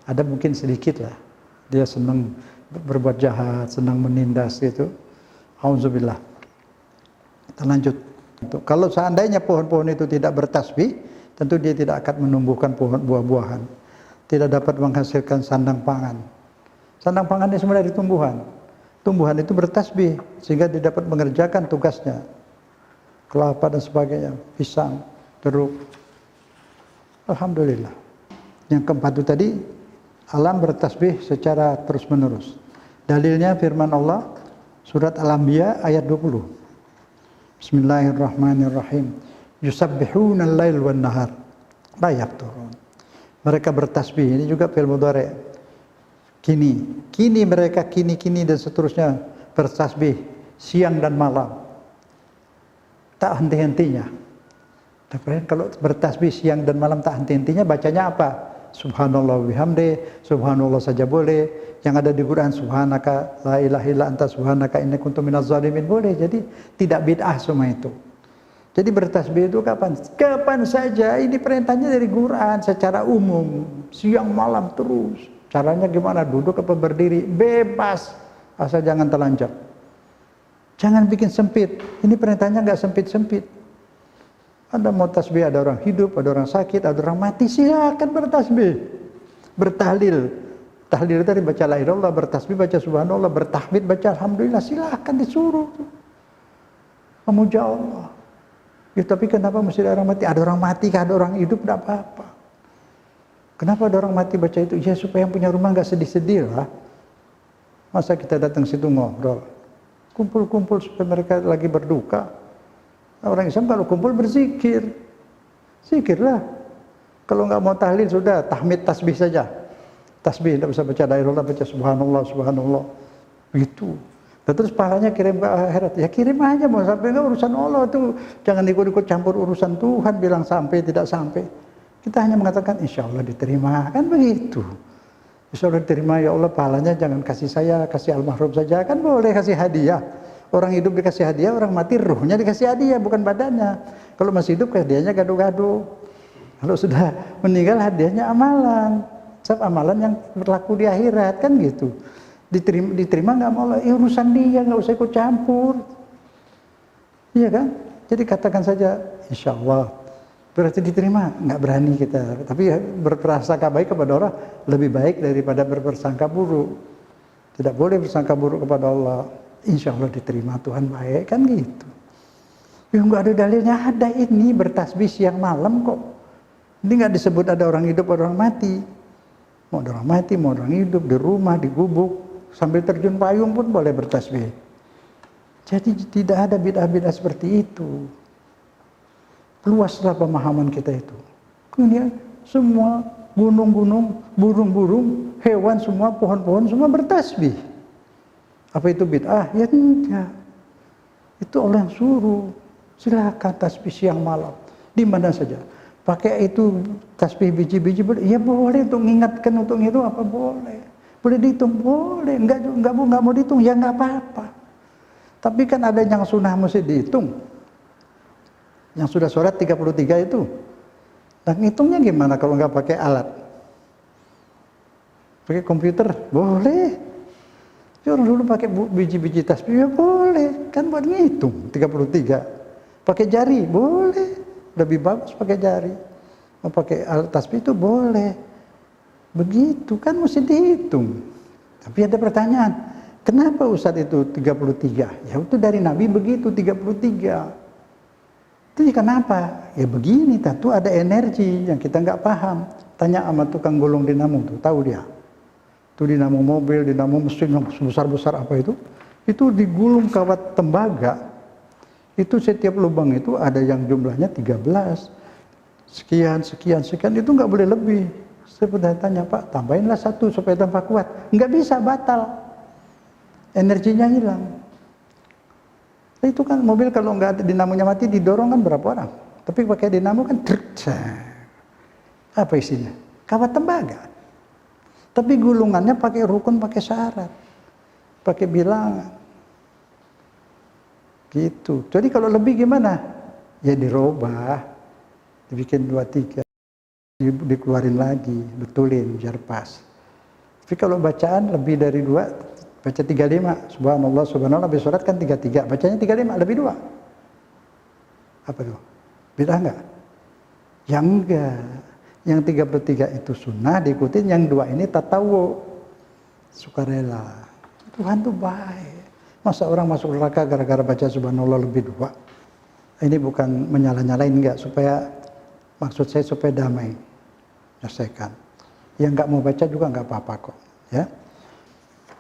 Ada mungkin sedikit lah. Dia senang berbuat jahat, senang menindas gitu. Auzubillah. Kita lanjut. Kalau seandainya pohon-pohon itu tidak bertasbih, tentu dia tidak akan menumbuhkan pohon buah-buahan. Tidak dapat menghasilkan sandang pangan. Sandang pangannya semula dari tumbuhan. Tumbuhan itu bertasbih sehingga dia dapat mengerjakan tugasnya. Kelapa dan sebagainya, pisang, jeruk. Alhamdulillah. Yang keempat itu tadi, alam bertasbih secara terus-menerus. Dalilnya firman Allah, surat Al-Anbiya ayat 20. Bismillahirrahmanirrahim. Yusabbihuna al-lail wan nahar la yafturun. Mereka bertasbih, ini juga fi'il mudhari'. Kini mereka kini dan seterusnya bertasbih siang dan malam, tak henti-hentinya. Tapi kalau bertasbih siang dan malam tak henti-hentinya, bacanya apa? Subhanallah bihamdi, subhanallah saja boleh. Yang ada di Quran, subhanaka la ilaha illa anta subhanaka inni kuntu minaz zalimin, boleh. Jadi tidak bid'ah semua itu. Jadi bertasbih itu kapan? Kapan saja. Ini perintahnya dari Quran secara umum, siang malam terus. Caranya gimana? Duduk apa berdiri? Bebas, asal jangan telanjang. Jangan bikin sempit. Ini perintahnya nggak sempit-sempit. Ada mau tasbih, ada orang hidup, ada orang sakit, ada orang mati, silakan bertasbih, bertahlil. Tahlil tadi baca la ilaha illallah, bertasbih baca subhanallah, bertahmid baca alhamdulillah, silakan disuruh. Memuja Allah. Ya tapi kenapa mesti ada orang mati? Ada orang mati, ada orang hidup, tidak apa-apa. Kenapa ada orang mati baca itu? Ya supaya yang punya rumah nggak sedih-sedih lah. Masa kita datang situ ngobrol, kumpul-kumpul supaya mereka lagi berduka. Orang Islam kalau kumpul berzikir, zikirlah. Kalau nggak mau tahlil sudah tahmid tasbih saja. Tasbih, tidak usah baca la ilaha illallah, baca subhanallah, subhanallah. Begitu. Dan terus pahalanya kirim ke akhirat. Ya kirim aja, mau sampai nggak urusan Allah tuh. Jangan ikut-ikut campur urusan Tuhan, bilang sampai tidak sampai. Kita hanya mengatakan insya Allah diterima, kan begitu. Insya Allah diterima, ya Allah pahalanya jangan kasih saya, kasih almarhum saja, kan boleh kasih hadiah. Orang hidup dikasih hadiah, orang mati ruhnya dikasih hadiah, bukan badannya. Kalau masih hidup hadiahnya gado-gado. Kalau sudah meninggal hadiahnya amalan. Sebab amalan yang berlaku di akhirat, kan gitu. Diterima nggak mau, urusan dia, nggak usah ikut campur. Iya kan? Jadi katakan saja insya Allah. Berarti diterima, nggak berani kita. Tapi berprasangka baik kepada orang lebih baik daripada berprasangka buruk. Tidak boleh bersangka buruk kepada Allah. Insya Allah diterima, Tuhan baik, kan gitu. Ya nggak ada dalilnya, ada ini bertasbih siang malam kok. Ini nggak disebut ada orang hidup, ada orang mati. Mau ada orang mati, mau orang hidup, di rumah, di gubuk, sambil terjun payung pun boleh bertasbih. Jadi tidak ada bid'ah-bid'ah seperti itu. Luaslah pemahaman kita itu. Kemudian semua gunung-gunung, burung-burung, hewan semua, pohon-pohon semua bertasbih. Apa itu bid'ah? Ya enggak. Itu Allah yang suruh. Silakan tasbih siang malam. Di mana saja. Pakai itu tasbih biji-biji boleh. Ya boleh untuk mengingatkan untuk itu apa boleh. Boleh dihitung? Boleh. Enggak mau dihitung? Ya enggak apa-apa. Tapi kan ada yang sunnah mesti dihitung. Yang sudah sholat 33 itu. Dan hitungnya gimana kalau enggak pakai alat? Pakai komputer? Boleh. Orang dulu pakai biji-biji tasbih, ya boleh. Kan buat ngitung 33. Pakai jari, boleh. Lebih bagus pakai jari. Mau pakai alat tasbih itu boleh. Begitu, kan mesti dihitung. Tapi ada pertanyaan, kenapa Ustadz itu 33? Ya itu dari Nabi begitu, 33. Itu kenapa? Ya begini, tentu ada energi yang kita nggak paham. Tanya sama tukang gulung dinamo tuh, tahu dia. Itu dinamo mobil, dinamo mesin yang besar-besar apa itu digulung kawat tembaga. Itu setiap lubang itu ada yang jumlahnya 13. Sekian, itu nggak boleh lebih. Saya pernah tanya, Pak, tambahinlah 1 supaya tambah kuat. Nggak bisa, batal. Energinya hilang. Itu kan mobil kalau nggak ada dinamonya mati, didorong kan berapa orang? Tapi pakai dinamo kan, apa isinya? Kawat tembaga. Tapi gulungannya pakai rukun, pakai syarat, pakai bilangan. Gitu. Jadi kalau lebih gimana? Ya dirubah, dibikin 2-3, dikeluarin lagi, betulin biar pas. Tapi kalau bacaan lebih dari 2, baca 35, subhanallah, habis sholat kan 33, bacanya 35, lebih 2. Apa tuh? Beda enggak? Ya enggak. Yang 33 itu sunnah diikutin, yang 2 ini tatawu, sukarela. Tuhan tuh baik. Masa orang masuk neraka gara-gara baca subhanallah lebih 2? Ini bukan menyalah-nyalain, enggak, maksud saya supaya damai, selesaikan. Yang enggak mau baca juga enggak apa-apa kok, ya.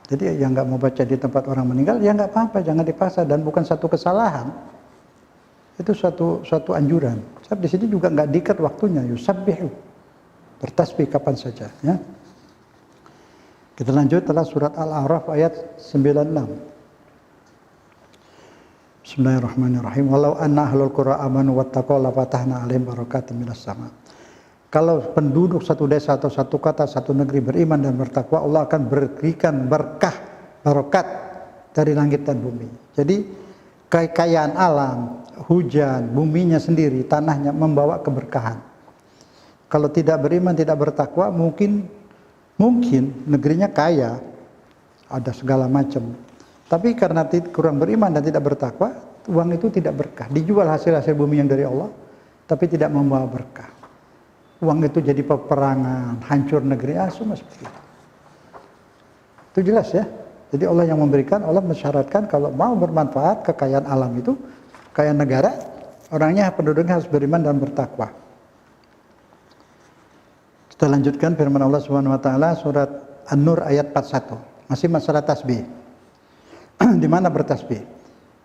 Jadi yang enggak mau baca di tempat orang meninggal, ya enggak apa-apa, jangan dipaksa, dan bukan satu kesalahan. Itu suatu anjuran. Sebab di sini juga enggak diikat waktunya, yusabbihu, bertasbih kapan saja, ya. Kita lanjut adalah surat Al-A'raf ayat 96. Bismillahirrahmanirrahim. Walau anna ahlul qura amanu wattaqaw la fatahna 'alaihim barakatim minas sama. Kalau penduduk satu desa atau satu kota, satu negeri beriman dan bertakwa, Allah akan berikan berkah, barokat dari langit dan bumi. Jadi kekayaan alam, hujan, buminya sendiri, tanahnya membawa keberkahan. Kalau tidak beriman, tidak bertakwa, mungkin negerinya kaya, ada segala macam. Tapi karena kurang beriman dan tidak bertakwa, uang itu tidak berkah. Dijual hasil bumi yang dari Allah, tapi tidak membawa berkah. Uang itu jadi peperangan, hancur negeri, semua seperti itu. Itu jelas ya. Jadi Allah yang memberikan, Allah mensyaratkan kalau mau bermanfaat kekayaan alam itu, kekayaan negara, orangnya, penduduknya harus beriman dan bertakwa. Kita lanjutkan firman Allah Subhanahu wa taala surat An-Nur ayat 41. Masih masalah tasbih. Di mana bertasbih?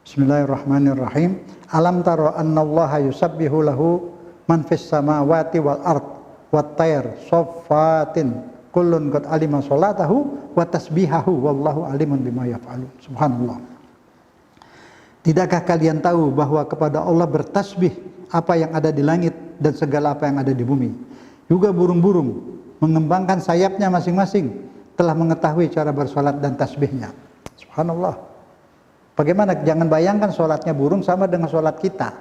Bismillahirrahmanirrahim. Alam taro annallaha yusabbihu lahu man fis samawati wal ard wat tayr saffatin kullun qad alima salatahu wa tasbihahu wallahu alimun bima yaf'alun. Subhanallah. Tidakkah kalian tahu bahwa kepada Allah bertasbih apa yang ada di langit dan segala apa yang ada di bumi? Juga burung-burung mengembangkan sayapnya masing-masing telah mengetahui cara bersolat dan tasbihnya. Subhanallah. Bagaimana? Jangan bayangkan sholatnya burung sama dengan sholat kita.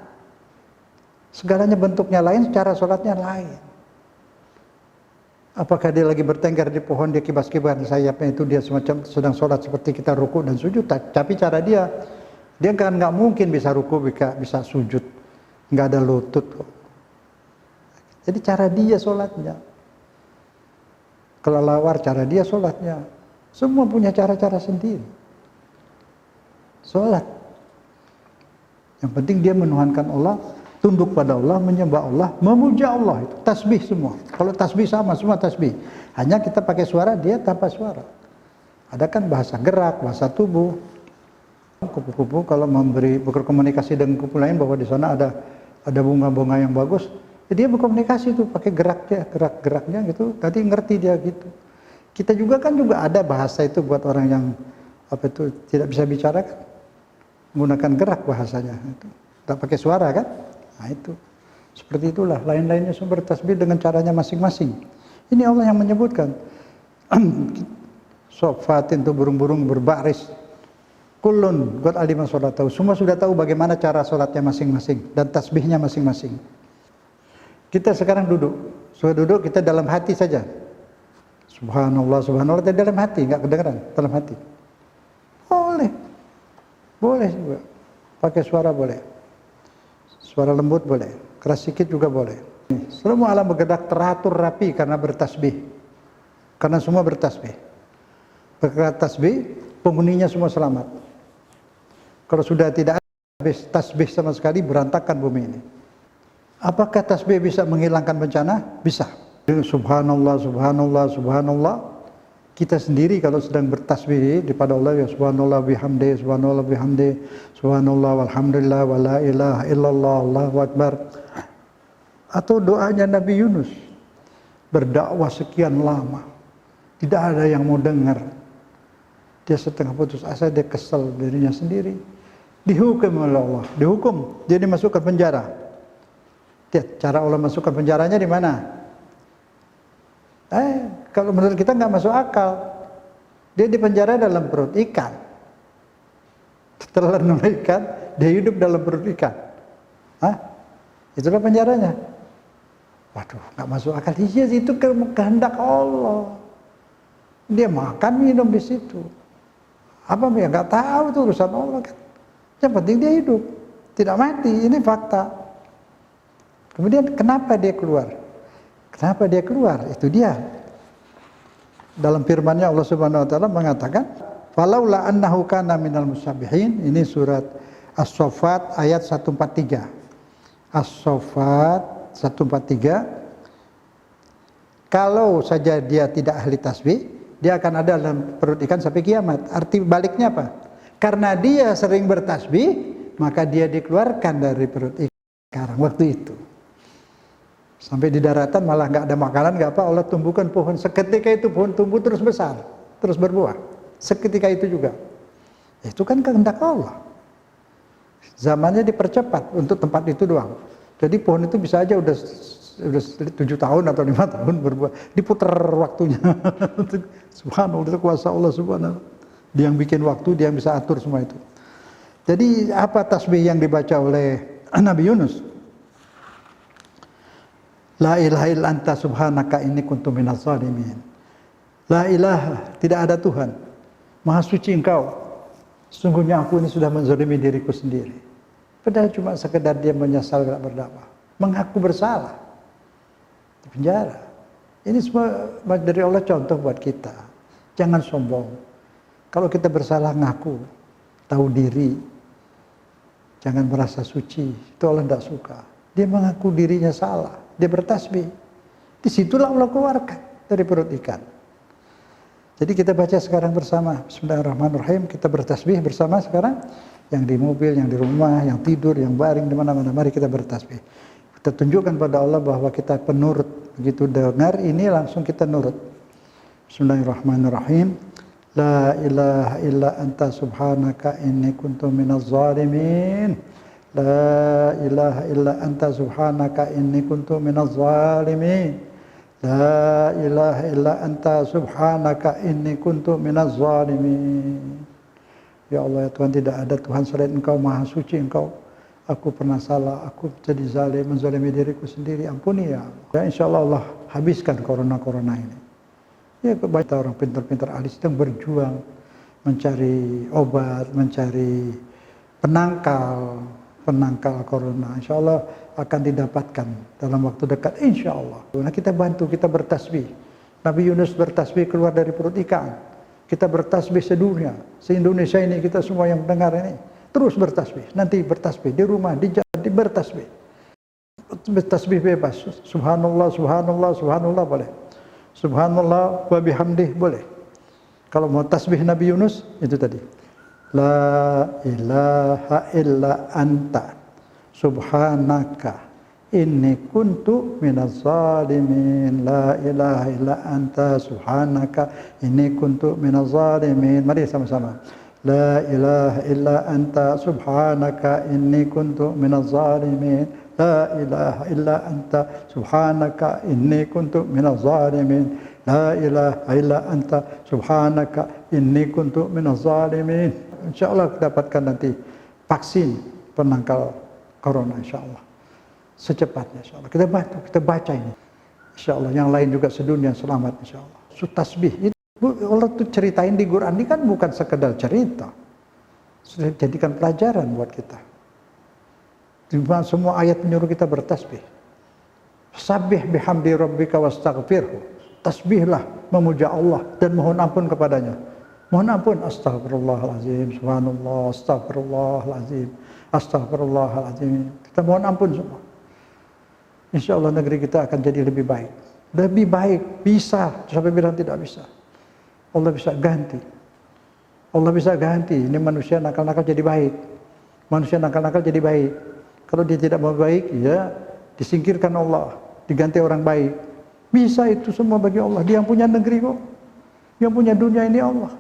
Segalanya bentuknya lain, cara sholatnya lain. Apakah dia lagi bertengkar di pohon, dia kibas-kibas sayapnya itu, dia semacam sedang sholat seperti kita ruku dan sujud. Tapi cara dia kan nggak mungkin bisa ruku, bisa sujud. Nggak ada lutut kok. Jadi cara dia sholatnya. Kelelawar cara dia sholatnya. Semua punya cara-cara sendiri. Sholat. Yang penting dia menuhankan Allah, tunduk pada Allah, menyembah Allah, memuja Allah. Itu tasbih semua. Kalau tasbih sama, semua tasbih. Hanya kita pakai suara, dia tanpa suara. Ada kan bahasa gerak, bahasa tubuh. Kupu-kupu kalau berkomunikasi dengan kupu lain bahwa di sana ada bunga-bunga yang bagus, dia berkomunikasi itu pakai gerak-geraknya gitu. Tadi ngerti dia gitu. Kita juga ada bahasa itu buat orang yang apa itu tidak bisa bicara kan? Menggunakan gerak bahasanya itu. Tak pakai suara kan? Nah itu. Seperti itulah, lain-lainnya semua bertasbih dengan caranya masing-masing. Ini Allah yang menyebutkan. Sofatin itu burung-burung berbaris. Kullun qad alima sholatahu. Semua sudah tahu bagaimana cara sholatnya masing-masing dan tasbihnya masing-masing. Kita sekarang duduk. Sudah duduk kita dalam hati saja. Subhanallah, subhanallah dalam hati, enggak kedengaran, dalam hati. Boleh. Boleh juga. Pakai suara boleh. Suara lembut boleh. Keras sedikit juga boleh. Semua alam bergerak teratur rapi karena bertasbih. Karena semua bertasbih. Bergerak tasbih, penghuninya semua selamat. Kalau sudah tidak ada tasbih sama sekali, berantakan bumi ini. Apakah tasbih bisa menghilangkan bencana? Bisa. Subhanallah, subhanallah, subhanallah. Kita sendiri kalau sedang bertasbih kepada Allah, ya subhanallah bihamdi, subhanallah bihamdi, subhanallah walhamdulillah wa la ilaha illallah, Allahu akbar. Atau doanya Nabi Yunus, berdakwah sekian lama, tidak ada yang mau dengar. Dia setengah putus asa, dia kesal dirinya sendiri. Dihukum oleh Allah, dihukum, dia dimasukkan penjara. Lihat, cara Allah masukkan penjaranya di mana? Kalau menurut kita nggak masuk akal. Dia dipenjara dalam perut ikan. Telan oleh ikan, dia hidup dalam perut ikan. Itulah penjaranya. Waduh, nggak masuk akal. Iya, itu kehendak Allah. Dia makan minum di situ. Apa ya nggak tahu, itu urusan Allah kan. Yang penting dia hidup, tidak mati. Ini fakta. Kemudian kenapa dia keluar? Kenapa dia keluar? Itu dia. Dalam firman-Nya Allah Subhanahu wa taala mengatakan, "Falaula annahu kana minal musabbihin." Ini surat As-Saffat ayat 143. As-Saffat 143. Kalau saja dia tidak ahli tasbih, dia akan ada dalam perut ikan sampai kiamat. Arti baliknya apa? Karena dia sering bertasbih, maka dia dikeluarkan dari perut ikan sekarang waktu itu. Sampai di daratan malah nggak ada makanan, nggak apa, Allah tumbuhkan pohon. Seketika itu pohon tumbuh terus besar, terus berbuah. Seketika itu juga. Itu kan kehendak Allah. Zamannya dipercepat untuk tempat itu doang. Jadi pohon itu bisa aja udah 7 tahun atau 5 tahun berbuah. Diputar waktunya. Subhanallah, itu kuasa Allah subhanahu. Dia yang bikin waktu, dia yang bisa atur semua itu. Jadi apa tasbih yang dibaca oleh Nabi Yunus? La ilaha illa anta subhanaka inni kuntu minaz zalimin. La ilaha, tidak ada Tuhan. Maha suci engkau. Sesungguhnya aku ini sudah menzalimi diriku sendiri. Padahal cuma sekedar dia menyesal tidak berdakwah. Mengaku bersalah. Di penjara. Ini semua dari Allah contoh buat kita. Jangan sombong. Kalau kita bersalah ngaku. Tahu diri. Jangan merasa suci. Itu Allah tidak suka. Dia mengaku dirinya salah. Dia bertasbih. Disitulah Allah keluarkan dari perut ikan. Jadi kita baca sekarang bersama. Bismillahirrahmanirrahim. Kita bertasbih bersama sekarang. Yang di mobil, yang di rumah, yang tidur, yang baring, di mana-mana. Mari kita bertasbih. Kita tunjukkan pada Allah bahwa kita penurut. Begitu dengar ini langsung kita nurut. Bismillahirrahmanirrahim. La ilaha illa anta subhanaka inni kuntu minaz zalimin. La ilaha illa anta subhanaka inni kuntu minaz zalimin. La ilaha illa anta subhanaka inni kuntu minaz zalimin. Ya Allah, ya Tuhan, tidak ada Tuhan selain Engkau, Maha Suci Engkau. Aku pernah salah, aku jadi zalim, menzalimi diriku sendiri. Ampuni ya Allah. Ya insyaallah Allah habiskan corona ini. Ya kebanyakan orang pintar-pintar ahli sedang berjuang mencari obat, mencari penangkal corona. Insya Allah akan didapatkan dalam waktu dekat, insya Allah. Nah kita bantu, kita bertasbih. Nabi Yunus bertasbih keluar dari perut ikan. Kita bertasbih sedunia, se-Indonesia ini kita semua yang mendengar ini terus bertasbih. Nanti bertasbih di rumah, di jalan, bertasbih. Bertasbih bebas. Subhanallah, subhanallah, subhanallah boleh. Subhanallah wa bihamdih boleh. Kalau mau tasbih Nabi Yunus itu tadi. La ilaha illa anta subhanaka inni kuntu minaz zalimin, la ilaha illa anta subhanaka inni kuntu minaz zalimin. Mari sama-sama. La ilaha illa anta subhanaka inni kuntu minaz zalimin. La ilaha illa anta subhanaka inni kuntu minaz zalimin. La ilaha illa anta subhanaka inni kuntu minaz zalimin. Insyaallah dapatkan nanti vaksin penangkal corona insyaallah. Secepatnya insyaallah. Kita baca ini. Insyaallah yang lain juga sedunia selamat insyaallah. Tasbih itu Allah tuh ceritain di Quran ini kan bukan sekedar cerita. Sudah jadikan pelajaran buat kita. Dimana semua ayat menyuruh kita bertasbih. Sabbih bihamdi rabbika wastaghfirhu. Tasbihlah memuja Allah dan mohon ampun kepadanya. Mohon ampun, astagfirullahalazim, subhanallah, astagfirullahalazim, astagfirullahalazim. Kita mohon ampun semua. Insya Allah negeri kita akan jadi lebih baik. Lebih baik, bisa. Sampai bilang tidak bisa. Allah bisa ganti. Allah bisa ganti. Ini manusia nakal-nakal jadi baik. Manusia nakal-nakal jadi baik. Kalau dia tidak mau baik, ya disingkirkan Allah. Diganti orang baik. Bisa itu semua bagi Allah. Dia yang punya negeri kok. Yang punya dunia ini Allah.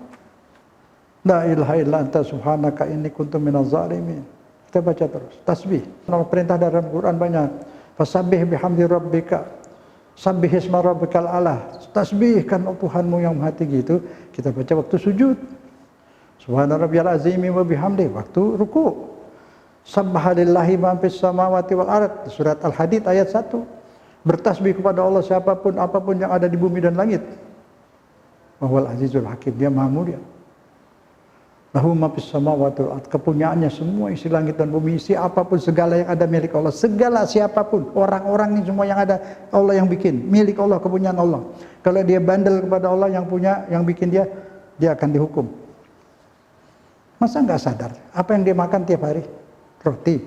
La ilaha illa anta subhanaka inni kuntu minaz zalimin. Kita baca terus. Tasbih. Perintah dalam Quran banyak. Fasabbih bihamdi rabbika. Sabbih isma rabbikal a'la. Tasbihkan Tuhanmu yang maha tinggi itu. Kita baca waktu sujud. Subhana rabbiyal azimi wa bihamdi. Waktu ruku. Sabbaha lillahi ma fis samawati wal ard. Surat Al-Hadid ayat 1. Bertasbih kepada Allah siapapun apapun yang ada di bumi dan langit. Wahwal azizul hakim. Dia maha mulia. Lahu ma fis samawati wal ard, kepunyaannya semua isi langit dan bumi, isi apapun segala yang ada milik Allah, segala siapapun, orang-orang ini semua yang ada Allah yang bikin, milik Allah, kepunyaan Allah. Kalau dia bandel kepada Allah yang punya, yang bikin dia akan dihukum. Masa nggak sadar apa yang dia makan tiap hari? Roti,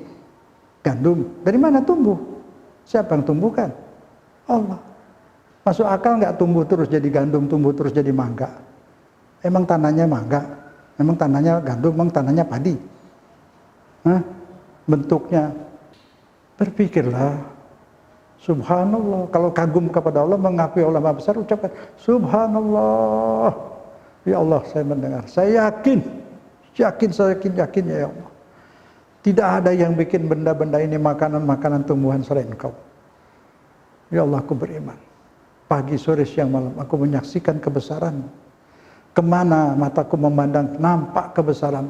gandum, dari mana tumbuh? Siapa yang tumbuhkan? Allah. Masuk akal nggak tumbuh terus jadi gandum, tumbuh terus jadi mangga? Emang tanahnya mangga? Memang tanahnya gandum, memang tanahnya padi. Bentuknya. Berpikirlah. Subhanallah. Kalau kagum kepada Allah, mengakui Allah Maha Besar, ucapkan Subhanallah. Ya Allah, saya mendengar. Saya yakin ya Allah. Tidak ada yang bikin benda-benda ini makanan-makanan tumbuhan selain Engkau. Ya Allah, aku beriman. Pagi, sore, siang, malam, aku menyaksikan kebesaran. Kemana mataku memandang, nampak kebesaran.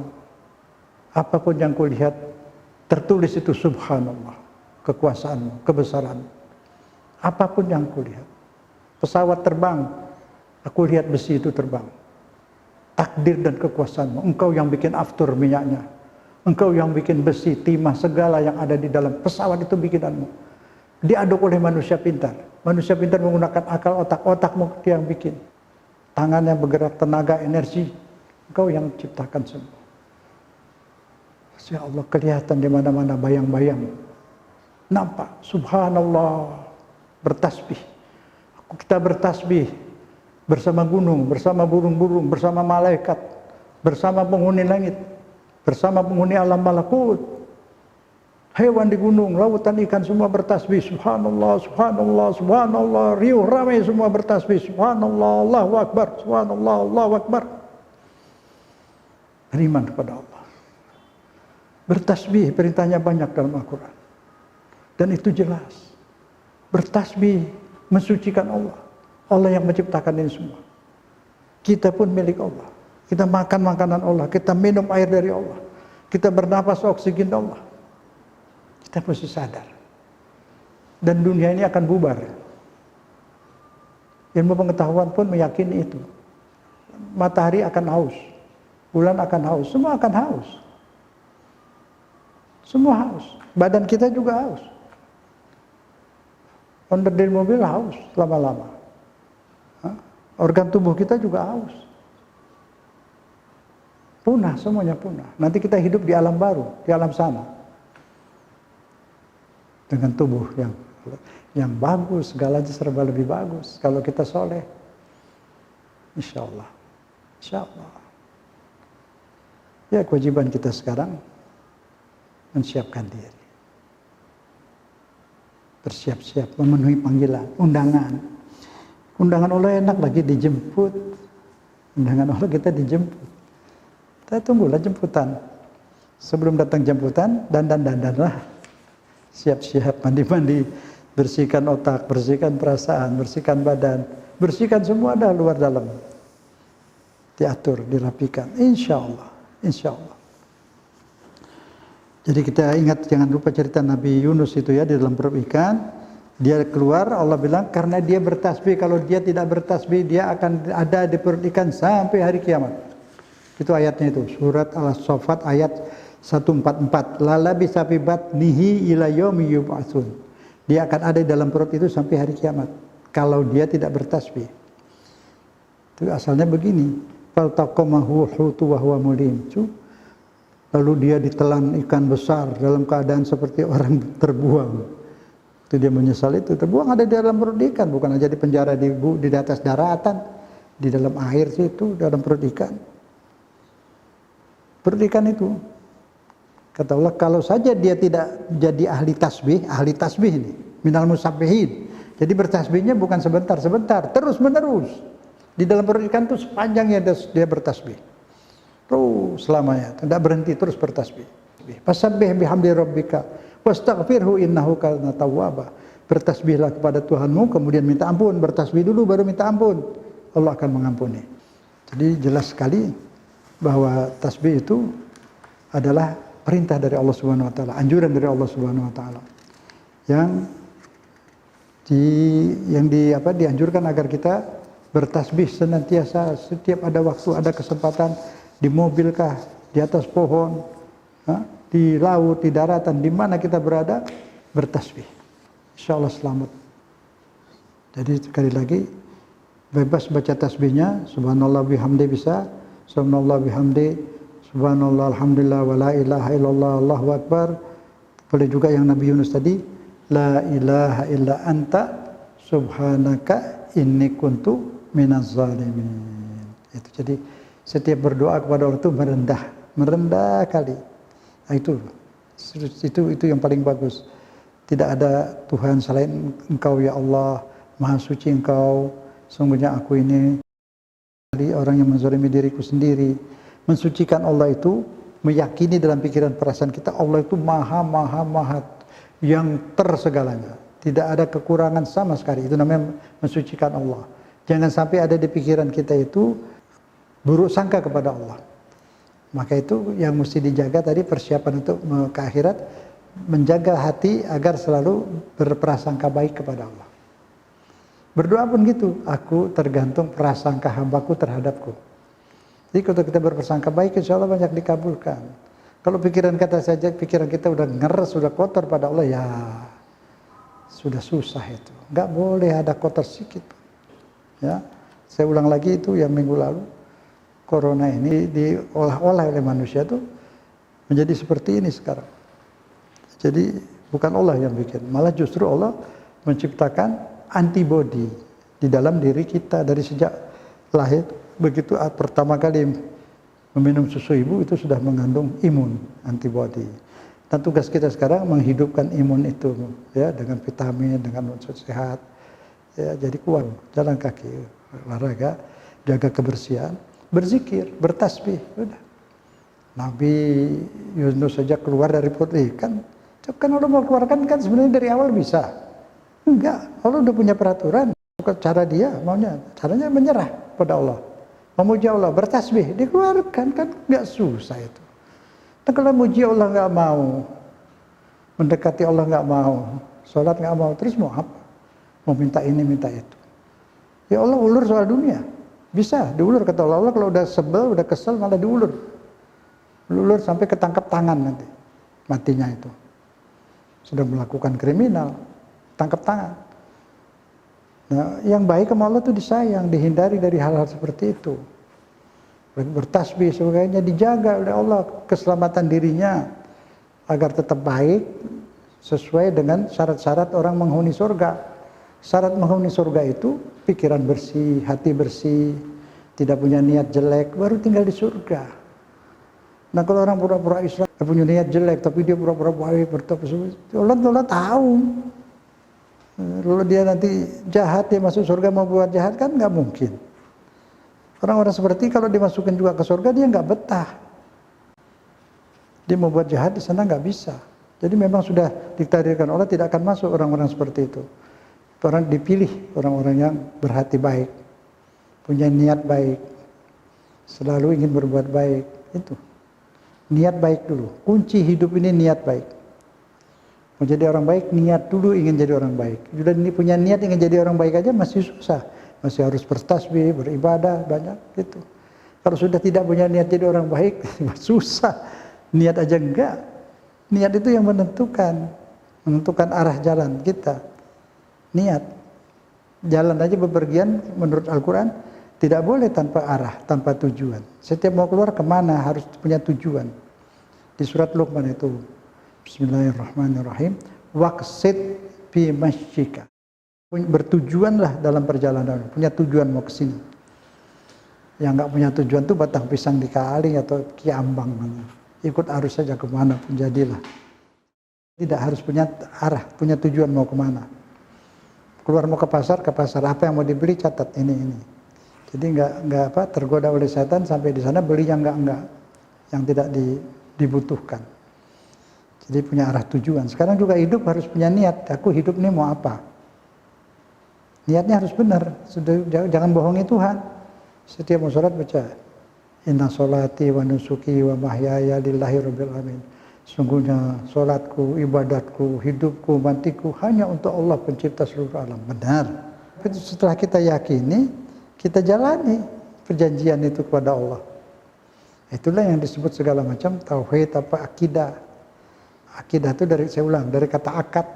Apapun yang kulihat, tertulis itu subhanallah. Kekuasaanmu, kebesaran. Apapun yang kulihat. Pesawat terbang, aku lihat besi itu terbang. Takdir dan kekuasaanmu. Engkau yang bikin aftur minyaknya. Engkau yang bikin besi, timah, segala yang ada di dalam pesawat itu bikinanmu. Diaduk oleh manusia pintar. Manusia pintar menggunakan akal otakmu dia yang bikin. Tangannya bergerak, tenaga, energi. Engkau yang ciptakan semua. Ya Allah, kelihatan di mana-mana bayang-bayang. Nampak, subhanallah. Bertasbih. Kita bertasbih. Bersama gunung, bersama burung-burung, bersama malaikat. Bersama penghuni langit. Bersama penghuni alam malakut. Hewan di gunung, lautan, ikan semua bertasbih. Subhanallah, subhanallah, subhanallah. Riuh ramai semua bertasbih. Subhanallah, Allahu Akbar. Subhanallah, Allahu Akbar. Beriman kepada Allah. Bertasbih, perintahnya banyak dalam Al-Quran. Dan itu jelas. Bertasbih, mensucikan Allah. Allah yang menciptakan ini semua. Kita pun milik Allah. Kita makan makanan Allah. Kita minum air dari Allah. Kita bernapas oksigen Allah. Kita mesti sadar. Dan dunia ini akan bubar. Ilmu pengetahuan pun meyakini itu. Matahari akan haus. Bulan akan haus. Semua akan haus. Semua haus. Badan kita juga haus. Onderdil mobil haus lama-lama. Organ tubuh kita juga haus. Punah, semuanya punah. Nanti kita hidup di alam baru, di alam sana. Dengan tubuh yang bagus, segalanya serba lebih bagus. Kalau kita soleh, insya Allah. Insya Allah. Ya, kewajiban kita sekarang menyiapkan diri. bersiap-siap memenuhi panggilan, undangan. Undangan Allah enak lagi dijemput. Undangan Allah kita dijemput. Kita tunggulah jemputan. Sebelum datang jemputan, dandan-dandanlah. Siap-siap, mandi-mandi, bersihkan otak, bersihkan perasaan, bersihkan badan, bersihkan semua dah luar dalam. Diatur, dirapikan. Insya Allah. Insya Allah. Jadi kita ingat, jangan lupa cerita Nabi Yunus itu ya, di dalam perut ikan. Dia keluar, Allah bilang, karena dia bertasbih. Kalau dia tidak bertasbih, dia akan ada di perut ikan sampai hari kiamat. Itu ayatnya itu. Surat Al-Saffat ayat 144. Lala bisa fi batnihi ila yaumi yub'atsun. Dia akan ada di dalam perut itu sampai hari kiamat. Kalau dia tidak bertasbih. Itu asalnya begini. Faltaqamahu hutu wa huwa mulim. Lalu dia ditelan ikan besar dalam keadaan seperti orang terbuang. Itu dia menyesal itu. Terbuang ada di dalam perut ikan, bukan aja di penjara di atas daratan, di dalam air situ, dalam perut ikan. Perut ikan itu. Kata Allah, kalau saja dia tidak jadi ahli tasbih ini, minal musabbihin. Jadi bertasbihnya bukan sebentar, terus menerus. Di dalam perut ikan itu sepanjangnya dia bertasbih. Terus selamanya, tidak berhenti, terus bertasbih. Fasabbih bihamdi rabbika wastaghfirhu innahu kana tawwaba. Bertasbihlah kepada Tuhanmu, kemudian minta ampun. Bertasbih dulu baru minta ampun. Allah akan mengampuni. Jadi jelas sekali bahwa tasbih itu adalah perintah dari Allah Subhanahu wa taala, anjuran dari Allah Subhanahu wa taala. Dianjurkan agar kita bertasbih senantiasa, setiap ada waktu, ada kesempatan, di mobil kah, di atas pohon, di laut, di daratan, di mana kita berada, bertasbih. Insya Allah selamat. Jadi sekali lagi, bebas baca tasbihnya, subhanallah bihamdi bisa, subhanallah bihamdi, subhanallah alhamdulillah, wa la ilaha illallah, Allahu akbar. Boleh juga yang Nabi Yunus tadi, la ilaha illa anta, subhanaka inni kuntu minaz zalimin. Itu jadi, setiap berdoa kepada Allah itu merendah kali. Nah, itu yang paling bagus. Tidak ada Tuhan selain Engkau ya Allah, Maha Suci Engkau. Sungguhnya aku ini orang yang menzalimi diriku sendiri. Mensucikan Allah itu meyakini dalam pikiran perasaan kita Allah itu maha yang tersegalanya. Tidak ada kekurangan sama sekali. Itu namanya mensucikan Allah. Jangan sampai ada di pikiran kita itu buruk sangka kepada Allah. Maka itu yang mesti dijaga tadi, persiapan untuk ke akhirat, menjaga hati agar selalu berprasangka baik kepada Allah. Berdoa pun gitu, aku tergantung prasangka hambaku terhadapku. Jadi kalau kita berprasangka baik, insya Allah banyak dikabulkan. Kalau pikiran kita udah ngeres, sudah kotor pada Allah, ya sudah susah itu. Nggak boleh ada kotor sedikit. Ya, saya ulang lagi itu yang minggu lalu. Corona ini diolah-olah oleh manusia tuh menjadi seperti ini sekarang. Jadi bukan Allah yang bikin, malah justru Allah menciptakan antibodi di dalam diri kita dari sejak lahir. Begitu pertama kali meminum susu ibu itu sudah mengandung imun, antibodi. Dan tugas kita sekarang menghidupkan imun itu ya, dengan vitamin, dengan sehat. Ya, jadi kuat, jalan kaki, olahraga, jaga kebersihan. Berzikir, bertasbih, udah. Nabi Yunus saja keluar dari perut ikan. Kan Allah mau keluarkan kan sebenarnya dari awal bisa. Enggak, Allah udah punya peraturan. Cara dia maunya, caranya menyerah pada Allah. Memuji Allah, bertasbih, dikeluarkan, kan enggak susah itu. Dan kalau muji Allah enggak mau, mendekati Allah enggak mau, sholat enggak mau, terus mau apa? Mau minta ini, minta itu. Ya Allah ulur soal dunia. Bisa diulur, kata Allah, kalau udah sebel, udah kesel malah diulur. Diulur sampai ketangkap tangan nanti. Matinya itu. Sudah melakukan kriminal, tangkap tangan. Nah, yang baik sama Allah itu disayang, dihindari dari hal-hal seperti itu. Bertasbih sebagainya dijaga oleh Allah, keselamatan dirinya agar tetap baik sesuai dengan syarat-syarat orang menghuni surga. Syarat menghuni surga itu pikiran bersih, hati bersih, tidak punya niat jelek, baru tinggal di surga. Nah kalau orang pura-pura Islam, punya niat jelek, tapi dia pura-pura baik, Allah tahu. Kalau dia nanti jahat, dia masuk surga mau buat jahat kan nggak mungkin. Orang-orang seperti kalau dimasukkan juga ke surga dia nggak betah. Dia mau buat jahat di sana nggak bisa. Jadi memang sudah ditakdirkan Allah tidak akan masuk orang-orang seperti itu. Orang dipilih orang-orang yang berhati baik, punya niat baik, selalu ingin berbuat baik. Itu niat baik dulu. Kunci hidup ini niat baik. Mau jadi orang baik, niat dulu ingin jadi orang baik. Sudah punya niat ingin jadi orang baik aja masih susah. Masih harus bertasbih, beribadah, banyak gitu. Kalau sudah tidak punya niat jadi orang baik, susah. Niat aja enggak. Niat itu yang menentukan arah jalan kita. Niat. Jalan aja bepergian menurut Al-Quran tidak boleh tanpa arah, tanpa tujuan. Setiap mau keluar kemana harus punya tujuan. Di surat Luqman itu, Bismillahirrahmanirrahim. Waqsid fi masyika. Bertujuanlah dalam perjalanan. Punya tujuan mau ke sini. Yang nggak punya tujuan tuh batang pisang di kali atau kiambang. Ikut arus saja kemana pun jadilah. Tidak harus punya arah, punya tujuan mau kemana. Keluar mau ke pasar. Apa yang mau dibeli catat ini. Jadi nggak tergoda oleh setan sampai di sana beli yang nggak, yang tidak dibutuhkan. Jadi punya arah tujuan. Sekarang juga hidup harus punya niat. Aku hidup ini mau apa? Niatnya harus benar. Jangan bohongi Tuhan. Setiap mau sholat baca, Inna sholati wa nusuki wa mahyaya lillahi rabbil alamin. Sungguhnya sholatku, ibadatku, hidupku, matiku hanya untuk Allah pencipta seluruh alam. Benar. Setelah kita yakini, kita jalani perjanjian itu kepada Allah. Itulah yang disebut segala macam tauhid akidah. Akidah itu dari kata akad.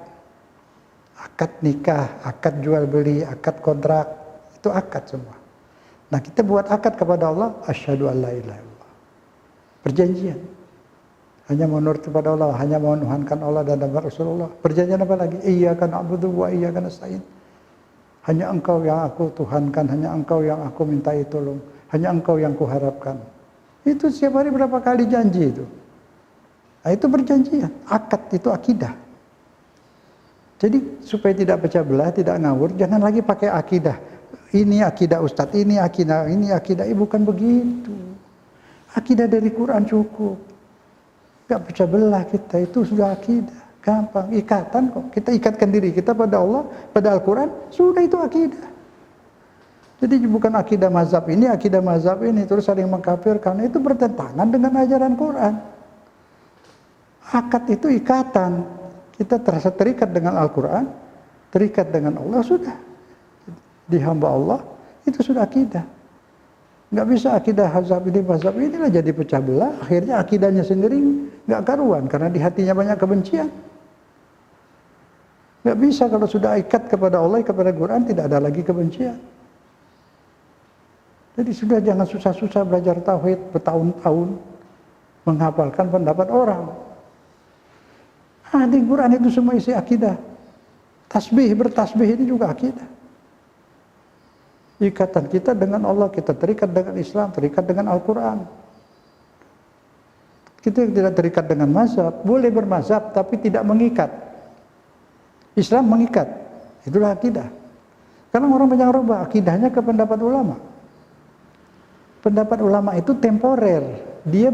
Akad nikah, akad jual beli, akad kontrak, itu akad semua. Nah kita buat akad kepada Allah, asyhadu an la ilaha illallah. Perjanjian. Hanya menurut kepada Allah, hanya menuhankan Allah dan Rasulullah. Perjanjian apa lagi? Iyyaka na'budu wa iyyaka nasta'in. Hanya Engkau yang aku tuhankan, hanya Engkau yang aku mintai tolong, hanya Engkau yang kuharapkan. Itu setiap hari berapa kali janji itu. Nah, itu perjanjian, akad itu akidah. Jadi supaya tidak pecah belah, tidak ngawur, jangan lagi pakai akidah. Ini akidah Ustadz, ini akidah, bukan begitu. Akidah dari Quran cukup. Gak pecah belah kita, itu sudah akidah. Gampang, ikatan kok. Kita ikatkan diri kita pada Allah, pada Al-Quran, sudah itu akidah. Jadi bukan akidah mazhab ini, terus saling mengkafirkan. Itu bertentangan dengan ajaran Quran. Akad itu ikatan. Kita terasa terikat dengan Al-Quran, terikat dengan Allah, sudah. Di hamba Allah, itu sudah akidah. Nggak bisa akidah mazhab inilah jadi pecah belah. Akhirnya akidahnya sendiri nggak karuan, karena di hatinya banyak kebencian. Nggak bisa kalau sudah ikat kepada Allah, kepada Quran, tidak ada lagi kebencian. Jadi sudah jangan susah-susah belajar tauhid bertahun-tahun, menghafalkan pendapat orang. Di Quran itu semua isi akidah. Bertasbih ini juga akidah. Ikatan kita dengan Allah, kita terikat dengan Islam, terikat dengan Al-Quran. Kita tidak terikat dengan mazhab, boleh bermazhab tapi tidak mengikat. Islam mengikat, itulah akidah. Karena orang banyak rubah akidahnya ke pendapat ulama. Pendapat ulama itu temporer, dia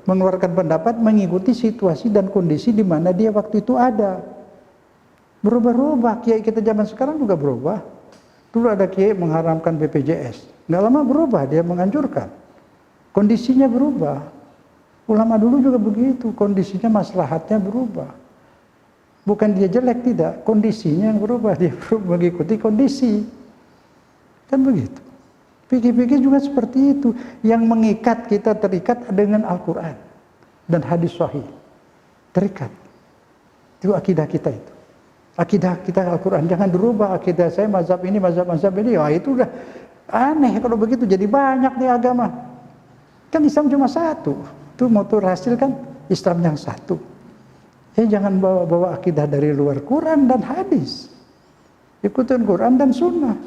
mengeluarkan pendapat mengikuti situasi dan kondisi di mana dia waktu itu ada. Berubah-ubah, kiai kita zaman sekarang juga berubah. Dulu ada kiai mengharamkan BPJS, nggak lama berubah, dia menganjurkan. Kondisinya berubah. Ulama dulu juga begitu, kondisinya maslahatnya berubah. Bukan dia jelek, tidak, kondisinya yang berubah, dia mengikuti kondisi. Kan begitu. Fikih-fikih juga seperti itu. Yang mengikat, kita terikat dengan Al-Quran dan hadis sahih. Terikat. Itu akidah kita itu. Akidah kita Al-Quran. Jangan dirubah akidah saya mazhab ini, mazhab ini. Wah itu udah aneh kalau begitu. Jadi banyak nih agama. Kan Islam cuma satu. Itu motor hasil kan Islam yang satu. Jangan bawa akidah dari luar Quran dan hadis. Ikutin Quran dan sunnah.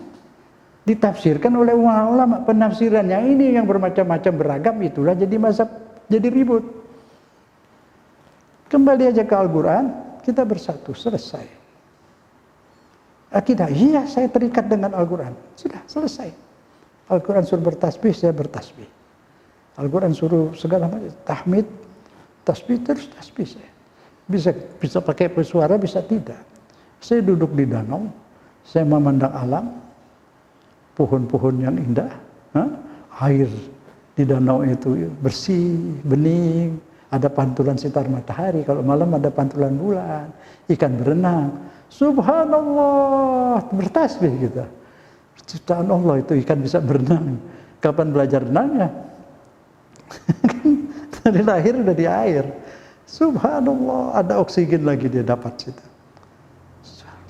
Ditafsirkan oleh ulama, penafsirannya ini yang bermacam-macam beragam, itulah jadi mazhab, jadi ribut. Kembali aja ke Al-Quran, kita bersatu, selesai. Akidah, iya saya terikat dengan Al-Quran. Sudah, selesai. Al-Quran suruh bertasbih, saya bertasbih. Al-Quran suruh segala macam, tahmid, tasbih, terus tasbih saya. Bisa pakai suara, bisa tidak. Saya duduk di danau, saya memandang alam, pohon-pohon yang indah, air di danau itu bersih, bening, ada pantulan sinar matahari, kalau malam ada pantulan bulan, ikan berenang. Subhanallah, bertasbih kita. Ciptaan Allah itu ikan bisa berenang. Kapan belajar renangnya? Dari lahir udah di air. Subhanallah, ada oksigen lagi dia dapat situ.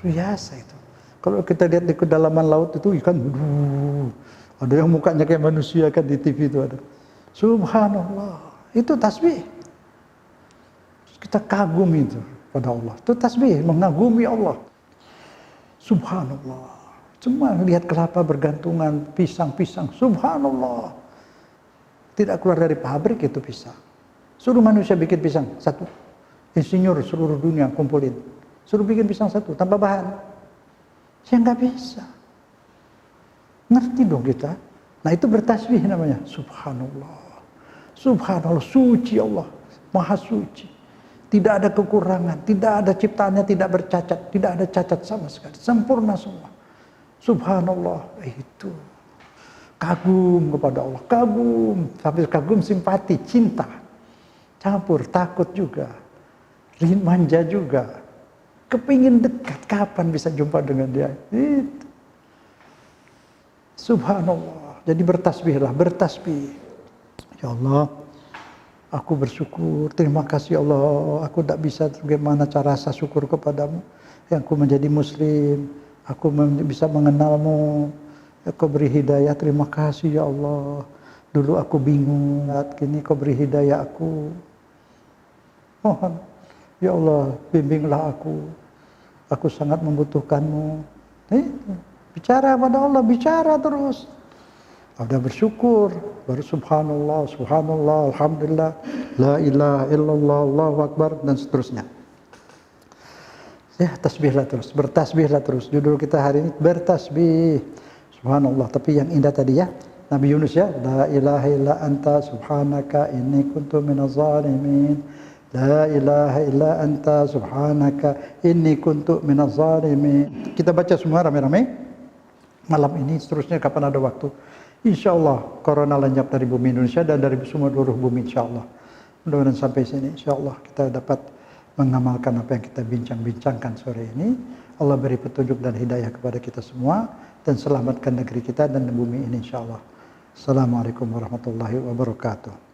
Biasa itu. Kalau kita lihat di kedalaman laut itu ikan, ada yang mukanya kayak manusia kan di TV itu ada. Subhanallah, itu tasbih. Kita kagum itu pada Allah. Itu tasbih, mengagumi Allah. Subhanallah. Cuma lihat kelapa bergantungan, pisang-pisang. Subhanallah. Tidak keluar dari pabrik itu pisang. Suruh manusia bikin pisang satu. Insinyur seluruh dunia kumpulin. Suruh bikin pisang satu, tanpa bahan. Saya nggak bisa. Ngerti dong kita. Nah itu bertasbih namanya. Subhanallah. Subhanallah, suci Allah. Maha suci. Tidak ada kekurangan, tidak ada ciptaannya, tidak bercacat, tidak ada cacat sama sekali. Sempurna semua. Subhanallah, itu. Kagum kepada Allah, kagum. Sampai kagum, simpati, cinta. Campur, takut juga. Manja juga. Kepingin dekat, kapan bisa jumpa dengan dia. Itu. Subhanallah. Jadi bertasbihlah, bertasbih. Ya Allah, aku bersyukur, terima kasih Allah, aku tidak bisa bagaimana cara rasa syukur kepadamu, yang aku menjadi muslim, aku bisa mengenalmu, kau beri hidayah, terima kasih ya Allah, dulu aku bingung, kini kau beri hidayah aku, mohon, ya Allah bimbinglah aku sangat membutuhkanmu, bicara pada Allah, bicara terus. Udah bersyukur, baru subhanallah, subhanallah, alhamdulillah, la ilaha illallah, Allahu akbar, dan seterusnya. Ya, tasbihlah terus, bertasbihlah terus. Judul kita hari ini bertasbih. Subhanallah, tapi yang indah tadi ya, Nabi Yunus ya, la ilaha illa anta subhanaka inni kuntu minaz zalimin. La ilaha illa anta subhanaka inni kuntu minaz zalimin. Kita baca semua rame-rame malam ini, seterusnya kapan ada waktu. Insya Allah corona lenyap dari bumi Indonesia dan dari semua seluruh bumi insya Allah. Mudah-mudahan sampai sini insya Allah kita dapat mengamalkan apa yang kita bincang-bincangkan sore ini. Allah beri petunjuk dan hidayah kepada kita semua dan selamatkan negeri kita dan bumi ini insya Allah. Assalamualaikum warahmatullahi wabarakatuh.